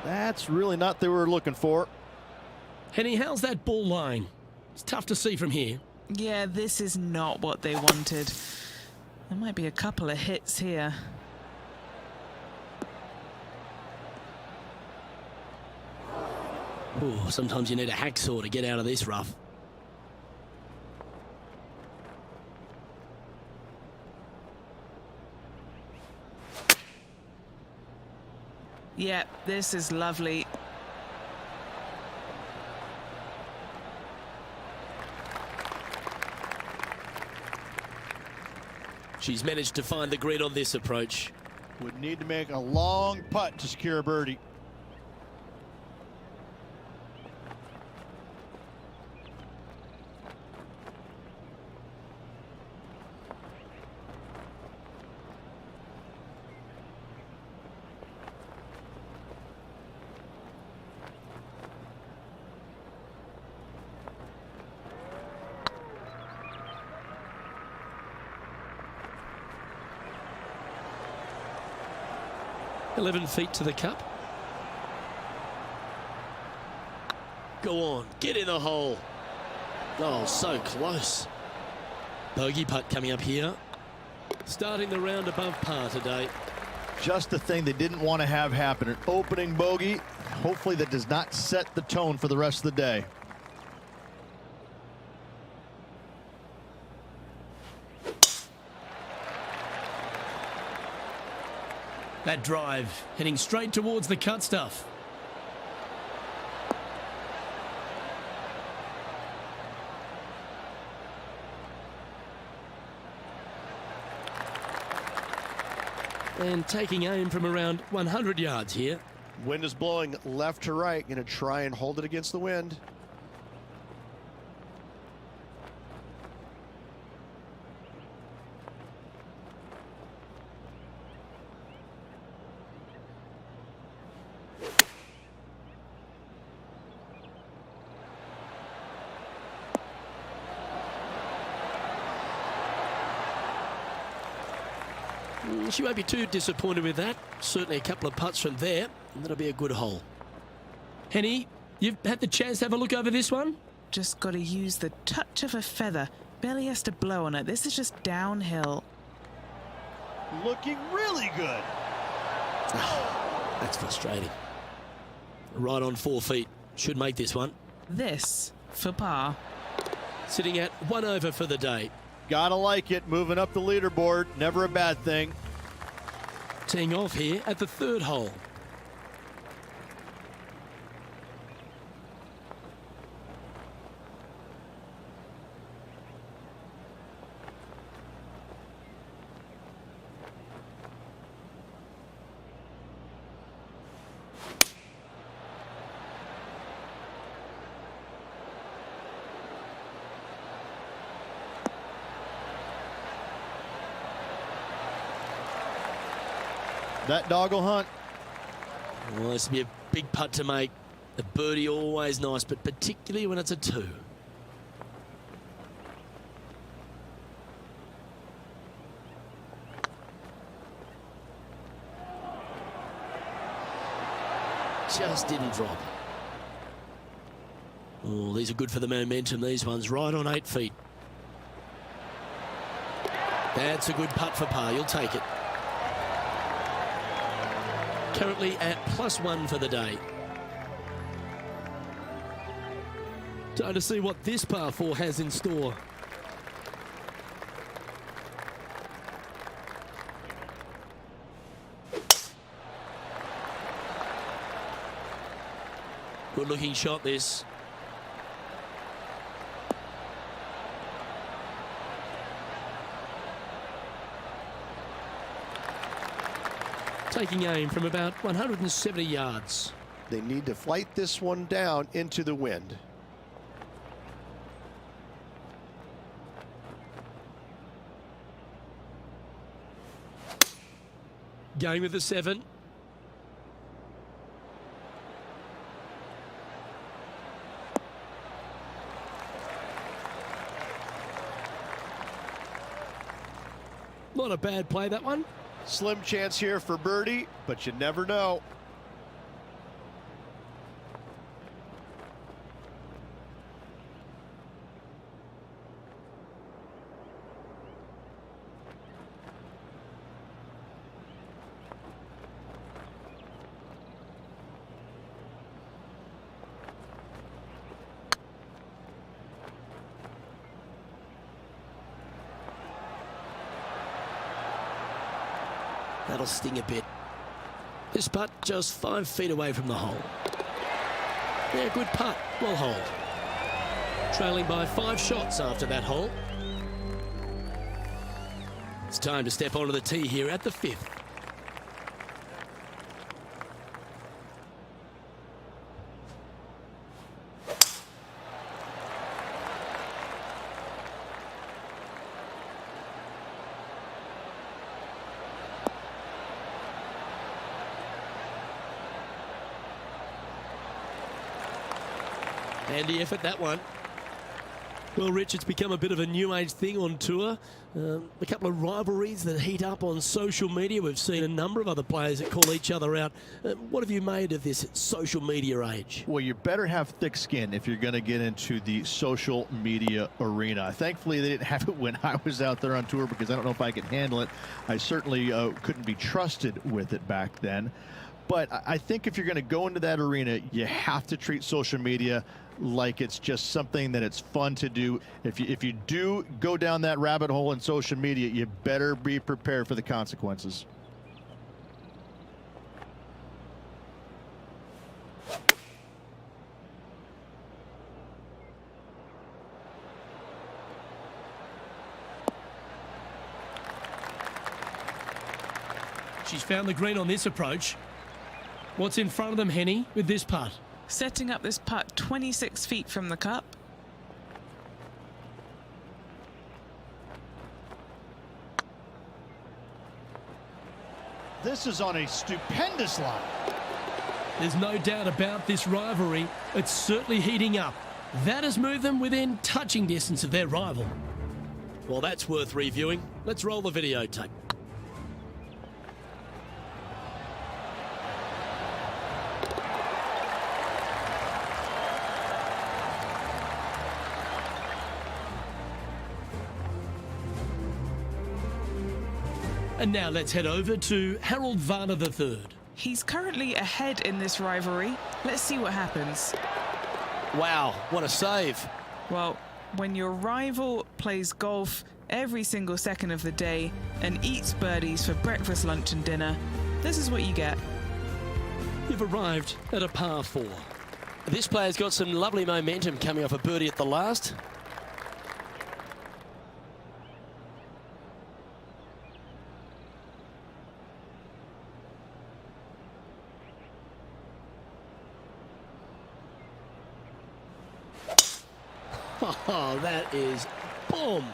That's really not what they were looking for. Henny, how's that ball lying? It's tough to see from here. Yeah, this is not what they wanted. There might be a couple of hits here. Ooh, sometimes you need a hacksaw to get out of this rough. Yeah, this is lovely. She's managed to find the green on this approach. Would need to make a long putt to secure a birdie. "11 feet to the cup." Go on, get in the hole. Oh, so close. Bogey putt coming up here. Starting the round above par today. Just the thing they didn't want to have happen. An opening bogey. Hopefully that does not set the tone for the rest of the day. That drive heading straight towards the cut stuff. And taking aim from around 100 yards here. Wind is blowing left to right. Going to try and hold it against the wind. She won't be too disappointed with that. Certainly a couple of putts from there, and that'll be a good hole. Henny, you've had the chance to have a look over this one? Just got to use the touch of a feather. Barely has to blow on it. This is just downhill. Looking really good. That's frustrating. Right on 4 feet. Should make this one. This for par. Sitting at 1 over for the day. Gotta like it. Moving up the leaderboard. Never a bad thing. Teeing off here at the 3rd hole. That dog will hunt. Well, this will be a big putt to make. A birdie always nice, but particularly when it's a 2. Just didn't drop. Oh, these are good for the momentum, these ones. Right on 8 feet. That's a good putt for par. You'll take it. Currently at +1 for the day. Time to see what this par 4 has in store. Good looking shot this. Taking aim from about 170 yards. They need to flight this one down into the wind. Going with the 7. Not a bad play, that one. Slim chance here for birdie, but you never know. That'll sting a bit. This putt just 5 feet away from the hole. Yeah, good putt. Well hold. Trailing by 5 shots after that hole. It's time to step onto the tee here at the 5th. Handy effort, that one. Well, Rich, it's become a bit of a new age thing on tour. A couple of rivalries that heat up on social media. We've seen a number of other players that call each other out. What have you made of this social media age? Well, you better have thick skin if you're going to get into the social media arena. Thankfully, they didn't have it when I was out there on tour because I don't know if I could handle it. I certainly couldn't be trusted with it back then. But I think if you're going to go into that arena, you have to treat social media like it's just something that it's fun to do. If you do go down that rabbit hole in social media, you better be prepared for the consequences. She's found the green on this approach. What's in front of them, Henny, with this putt? Setting up this putt 26 feet from the cup. This is on a stupendous line. There's no doubt about this rivalry. It's certainly heating up. That has moved them within touching distance of their rival. Well, that's worth reviewing. Let's roll the videotape. And now let's head over to Harold Varner III. He's currently ahead in this rivalry. Let's see what happens. Wow, what a save. Well, when your rival plays golf every single second of the day and eats birdies for breakfast, lunch and dinner, this is what you get. You've arrived at a par 4. This player's got some lovely momentum coming off a birdie at the last. Oh, that is bombed.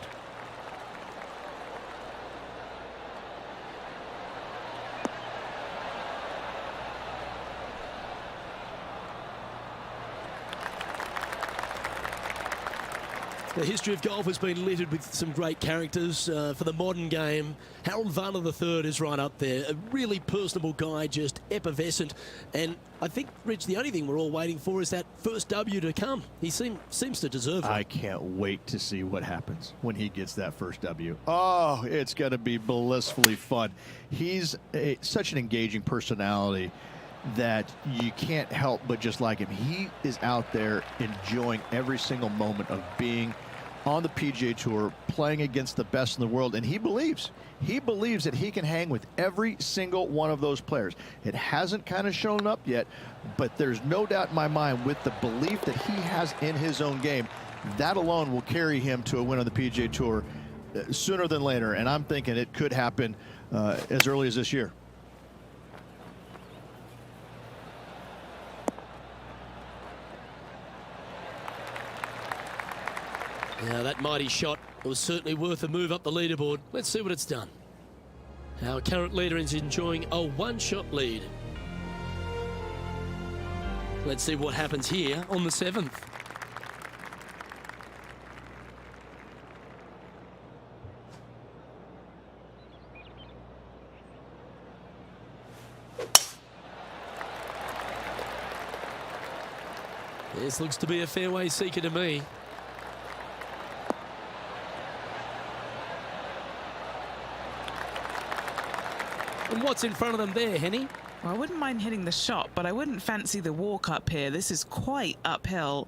The history of golf has been littered with some great characters for the modern game. Harold Varner III is right up there. A really personable guy, just effervescent. And I think, Rich, the only thing we're all waiting for is that first W to come. He seems to deserve it. I can't wait to see what happens when he gets that first W. Oh, it's going to be blissfully fun. He's such an engaging personality that you can't help but just like him. He is out there enjoying every single moment of being on the PGA Tour, playing against the best in the world, and he believes that he can hang with every single one of those players. It hasn't kind of shown up yet, but there's no doubt in my mind with the belief that he has in his own game, that alone will carry him to a win on the PGA Tour sooner than later, and I'm thinking it could happen as early as this year. Now that mighty shot was certainly worth a move up the leaderboard. Let's see what it's done. Our current leader is enjoying a one-shot lead. Let's see what happens here on the 7th. This looks to be a fairway seeker to me. And what's in front of them there, Henny? Well, I wouldn't mind hitting the shot, but I wouldn't fancy the walk up here. This is quite uphill.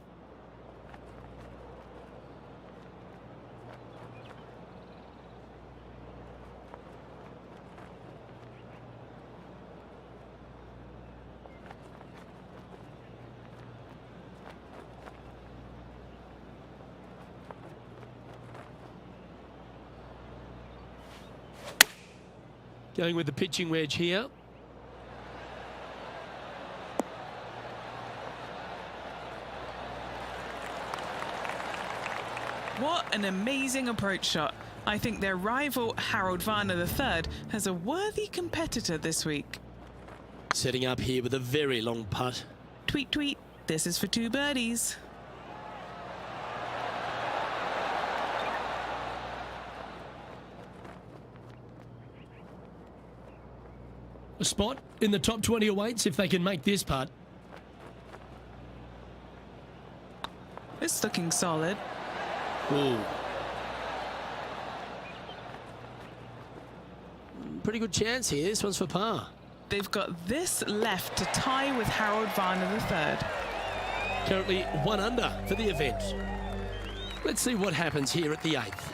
Going with the pitching wedge here. What an amazing approach shot. I think their rival Harold Varner III has a worthy competitor this week. Setting up here with a very long putt. Tweet, tweet. This is for 2 birdies. A spot in the top 20 awaits if they can make this putt. It's looking solid. Ooh. Pretty good chance here. This one's for par. They've got this left to tie with Harold Varner III. Currently 1 under for the event. Let's see what happens here at the 8th.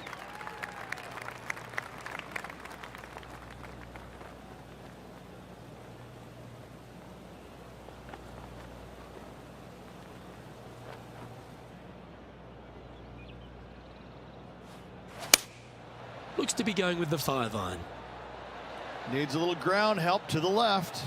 Looks to be going with the 5-iron. Needs a little ground help to the left.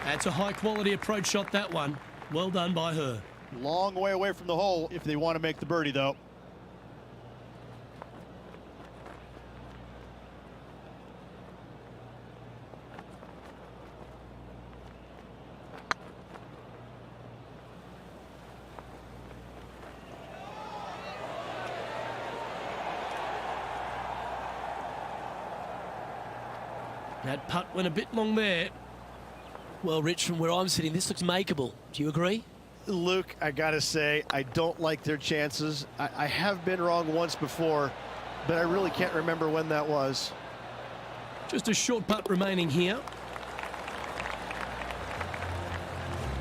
That's a high-quality approach shot, that one. Well done by her. Long way away from the hole if they want to make the birdie, though. That putt went a bit long there. Well, Rich, from where I'm sitting, this looks makeable. Do you agree? Luke, I gotta say, I don't like their chances. I have been wrong once before, but I really can't remember when that was. Just a short putt remaining here.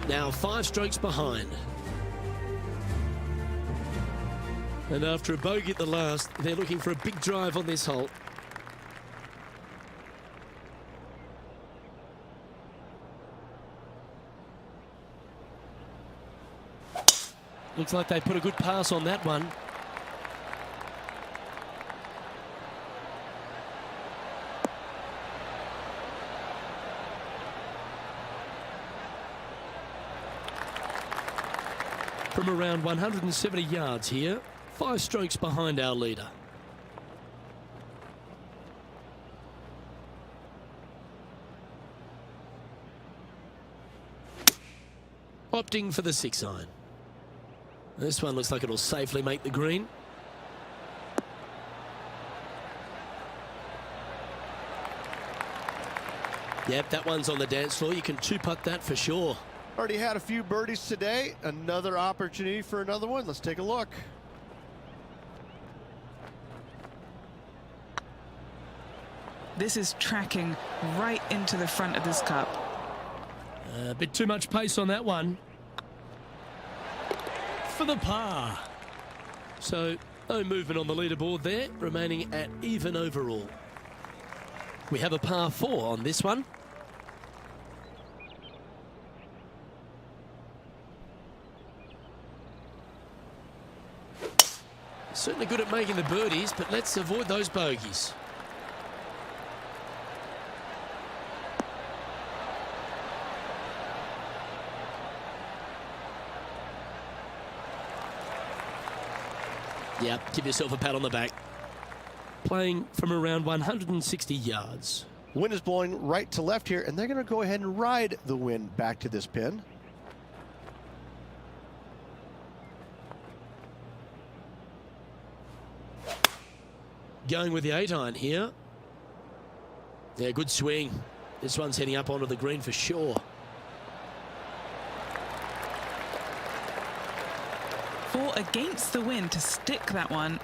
Now 5 strokes behind. And after a bogey at the last, they're looking for a big drive on this hole. Looks like they put a good pass on that one. From around 170 yards here, 5 strokes behind our leader. opting for the 6-iron. This one looks like it'll safely make the green. Yep, that one's on the dance floor. You can two-putt that for sure. Already had a few birdies today. Another opportunity for another one. Let's take a look. This is tracking right into the front of this cup. A bit too much pace on that one. For the par. So, no movement on the leaderboard there, remaining at even overall. We have a par 4 on this one. Certainly good at making the birdies, but let's avoid those bogeys. Yep, give yourself a pat on the back. Playing from around 160 yards. Wind is blowing right to left here, and they're going to go ahead and ride the wind back to this pin. Going with the 8-iron here. Yeah, good swing. This one's heading up onto the green for sure. Fought against the wind to stick that one.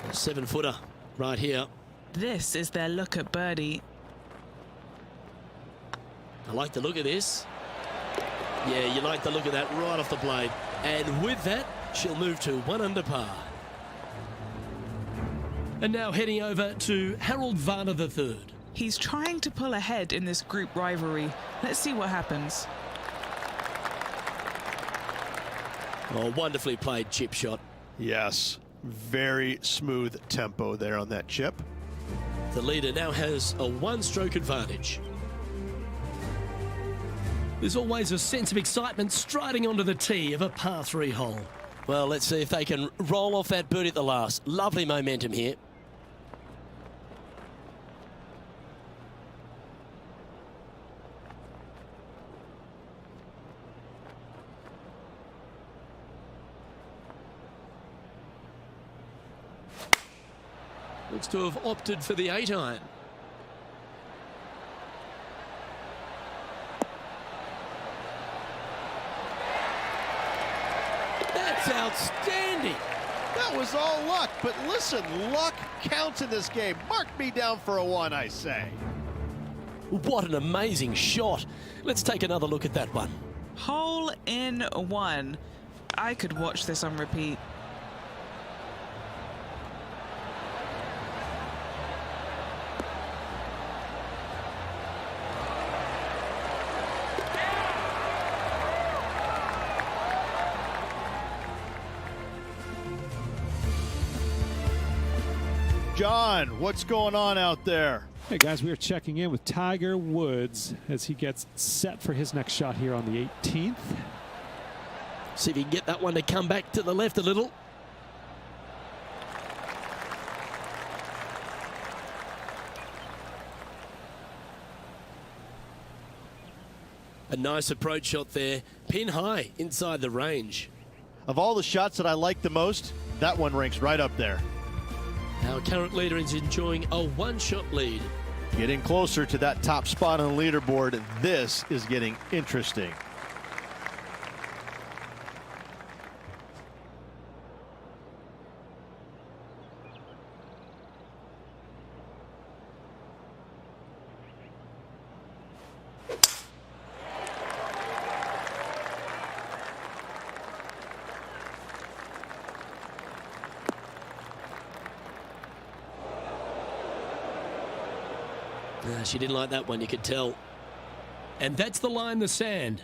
A 7-footer right here. This is their look at birdie. I like the look of this. Yeah, you like the look of that right off the blade. And with that, she'll move to 1 under par. And now heading over to Harold Varner III. He's trying to pull ahead in this group rivalry. Let's see what happens. Oh, wonderfully played chip shot. Yes, very smooth tempo there on that chip. The leader now has a 1-stroke advantage. There's always a sense of excitement striding onto the tee of a par 3 hole. Well, let's see if they can roll off that birdie at the last. Lovely momentum here. Looks to have opted for the 8-iron. That's outstanding. That was all luck, but listen, luck counts in this game. Mark me down for a 1, I say. What an amazing shot. Let's take another look at that one. Hole in 1. I could watch this on repeat. John, what's going on out there? Hey guys, we are checking in with Tiger Woods as he gets set for his next shot here on the 18th. See if he can get that one to come back to the left a little. A nice approach shot there, pin high inside the range. Of all the shots that I like the most, that one ranks right up there. Our current leader is enjoying a 1-shot lead. Getting closer to that top spot on the leaderboard. This is getting interesting. She didn't like that one, you could tell. And that's the line, the sand.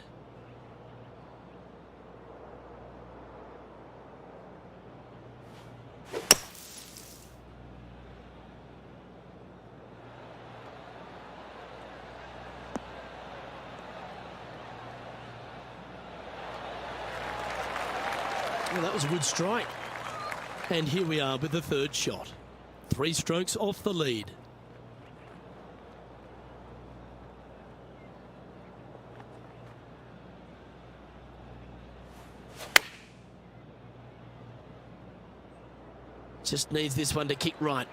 Well, that was a good strike. And here we are with the 3rd shot. 3 strokes off the lead. Just needs this one to kick right.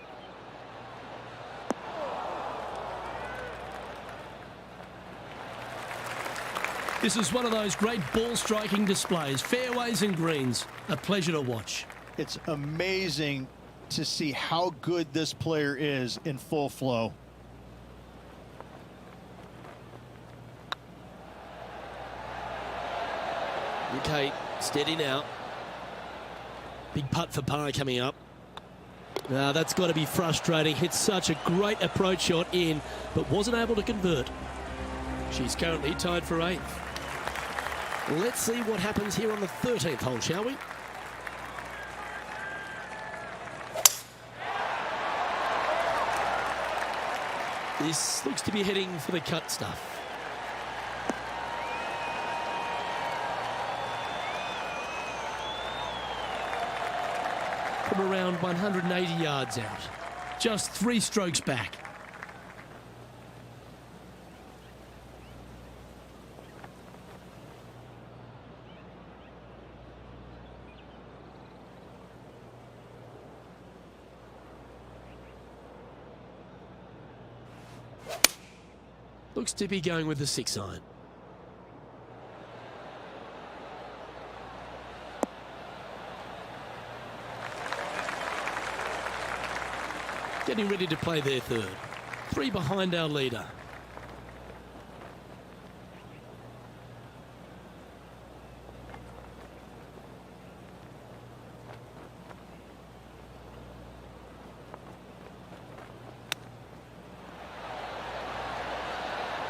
This is one of those great ball striking displays, fairways and greens. A pleasure to watch. It's amazing to see how good this player is in full flow. Okay, steady now. Big putt for par coming up. Now that's got to be frustrating. Hit such a great approach shot in, but wasn't able to convert. She's currently tied for 8th. Let's see what happens here on the 13th hole, shall we? This looks to be heading for the cut stuff. From around 180 yards out. Just 3 strokes back. Looks to be going with the 6-iron. Getting ready to play their 3rd. 3 behind our leader.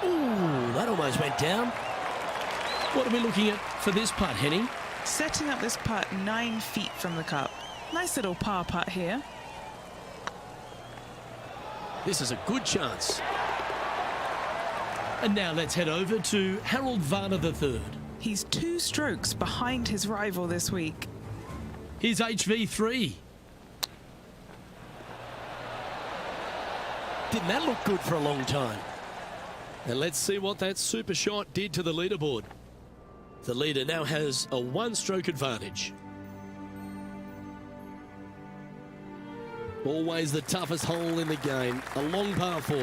Ooh, that almost went down. What are we looking at for this putt, Henning? Setting up this putt 9 feet from the cup. Nice little par putt here. This is a good chance. And now let's head over to Harold Varner III. He's 2 strokes behind his rival this week. Here's HV3. Didn't that look good for a long time? And let's see what that super shot did to the leaderboard. The leader now has a 1-stroke advantage. Always the toughest hole in the game, a long par 4.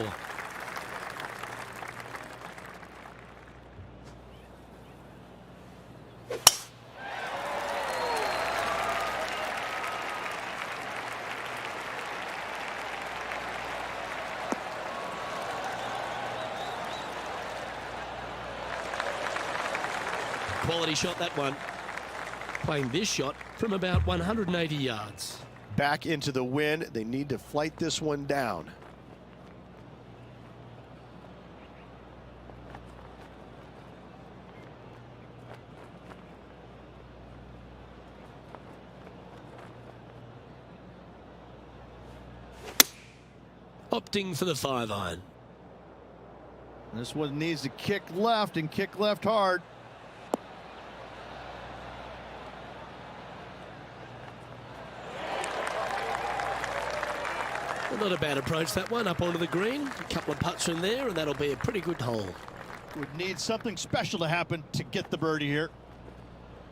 Quality shot, that one. Playing this shot from about 180 yards. Back into the wind. They need to flight this one down. Opting for the 5-iron. This one needs to kick left and kick left hard. Well, not a bad approach, that one, up onto the green. A couple of putts from there, and that'll be a pretty good hole. Would need something special to happen to get the birdie here.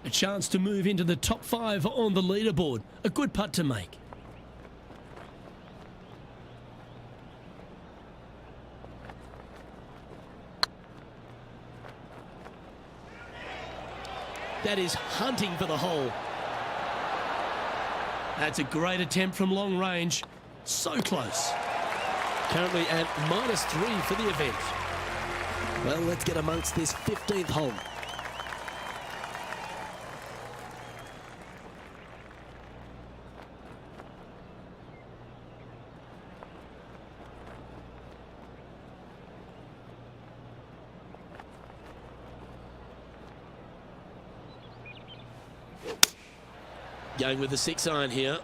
A chance to move into the top 5 on the leaderboard. A good putt to make. That is hunting for the hole. That's a great attempt from long range. So close. Currently at -3 for the event. Well, let's get amongst this 15th hole. Going with the 6-iron here.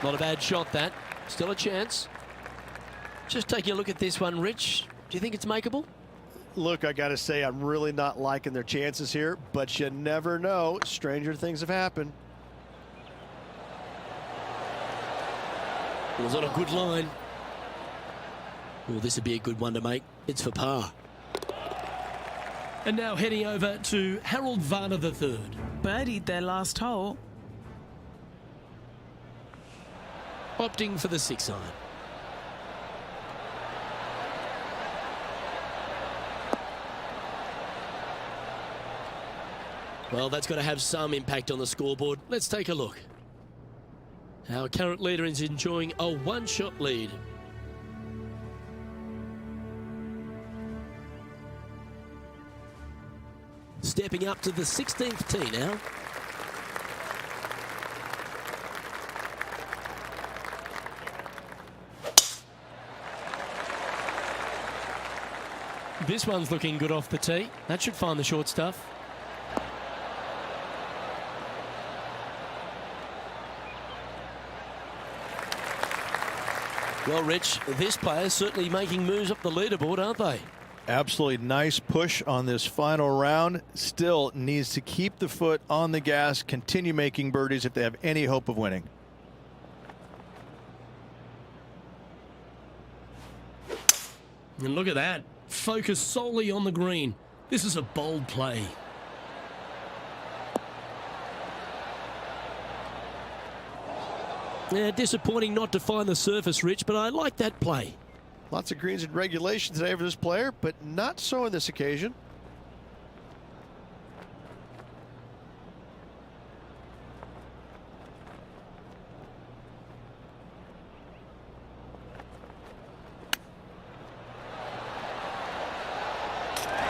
Not a bad shot, that. Still a chance. Just taking a look at this one, Rich. Do you think it's makeable? Look, I got to say, I'm really not liking their chances here, but you never know. Stranger things have happened. It was on a good line. Well, this would be a good one to make. It's for par. And now heading over to Harold Varner III. Birdied their last hole. Opting for the 6 iron. Well, that's got to have some impact on the scoreboard. Let's take a look. Our current leader is enjoying a 1-shot lead. Stepping up to the 16th tee now. This one's looking good off the tee. That should find the short stuff. Well, Rich, this player's certainly making moves up the leaderboard, aren't they? Absolutely nice push on this final round. Still needs to keep the foot on the gas, continue making birdies if they have any hope of winning. And look at that. Focus solely on the green. This is a bold play. Yeah, disappointing not to find the surface, Rich, but I like that play. Lots of greens in regulation today for this player, but not so on this occasion.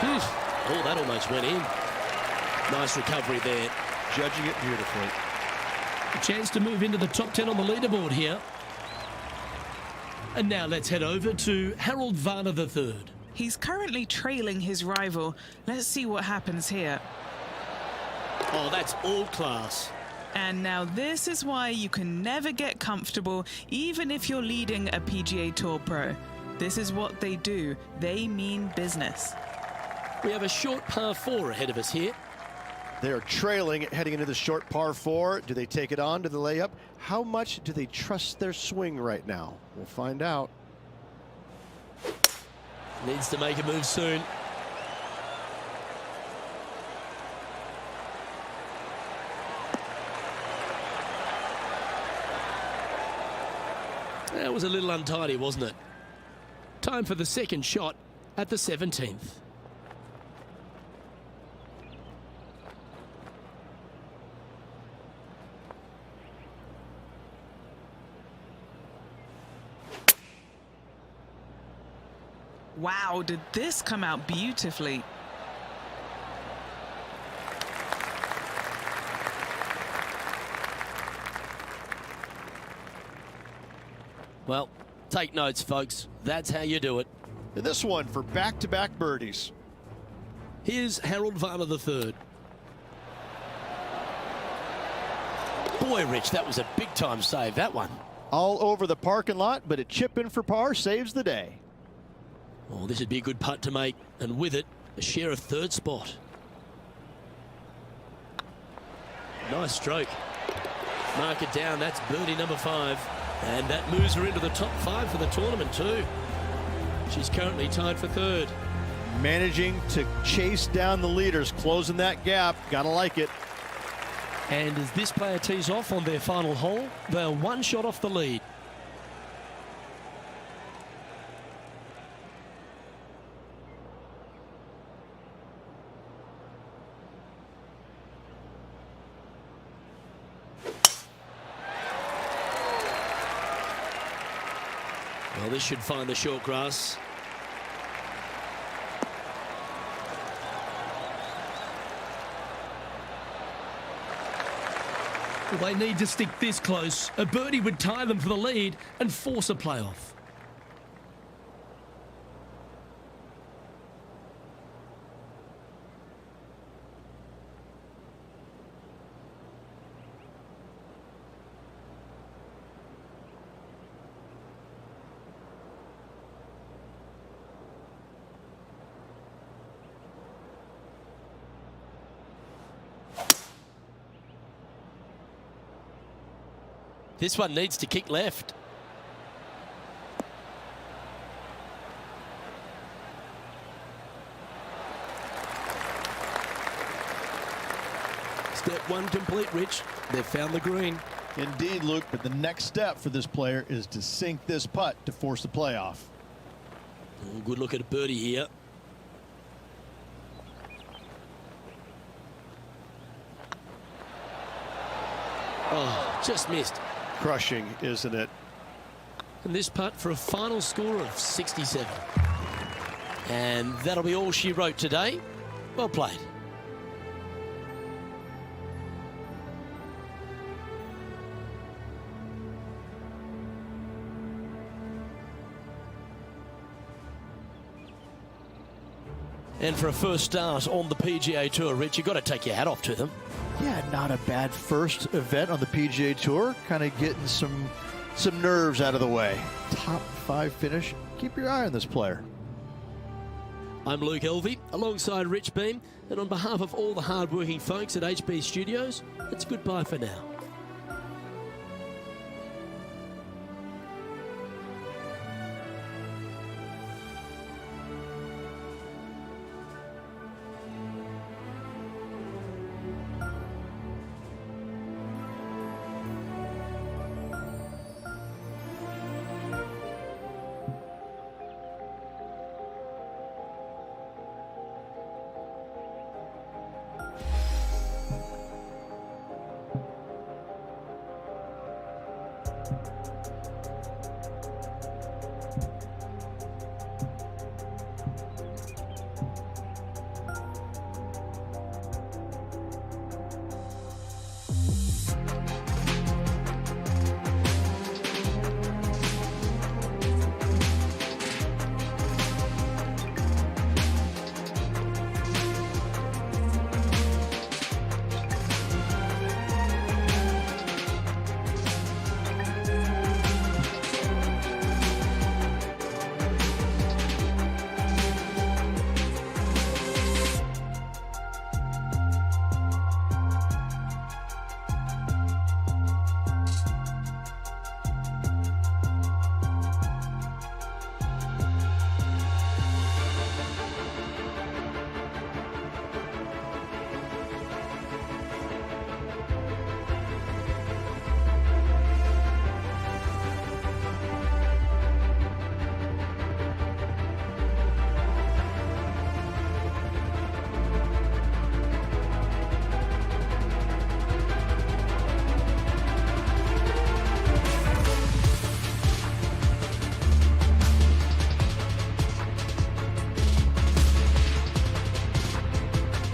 Oh, that almost went in. Nice recovery there. Judging it beautifully. A chance to move into the top 10 on the leaderboard here. And now let's head over to Harold Varner III. He's currently trailing his rival. Let's see what happens here. Oh, that's all class. And now this is why you can never get comfortable, even if you're leading a PGA Tour pro. This is what they do. They mean business. We have a short par 4 ahead of us here. They're trailing heading into the short par 4. Do they take it on to the layup? How much do they trust their swing right now? We'll find out. Needs to make a move soon. That was a little untidy, wasn't it? Time for the second shot at the 17th. Wow, did this come out beautifully? Well, take notes, folks. That's how you do it. And this one for back-to-back birdies. Here's Harold Varner III. Boy, Rich, that was a big-time save, that one. All over the parking lot, but a chip in for par saves the day. Oh, this would be a good putt to make, and with it, a share of third spot. Nice stroke. Mark it down, that's birdie number 5. And that moves her into the top 5 for the tournament too. She's currently tied for 3rd. Managing to chase down the leaders, closing that gap. Gotta like it. And as this player tees off on their final hole, they're 1 shot off the lead. Well, this should find the short grass. Well, they need to stick this close. A birdie would tie them for the lead and force a playoff. This one needs to kick left. one complete, Rich. They've found the green. Indeed, Luke, but the next step for this player is to sink this putt to force the playoff. Oh, good look at a birdie here. Oh, just missed. Crushing, isn't it? And this putt for a final score of 67. And that'll be all she wrote today. Well played. And for a first start on the PGA Tour, Rich, you've got to take your hat off to them. Yeah, not a bad first event on the PGA Tour. Kind of getting some nerves out of the way. Top 5 finish. Keep your eye on this player. I'm Luke Elvey, alongside Rich Beam, and on behalf of all the hard-working folks at HB Studios, it's goodbye for now.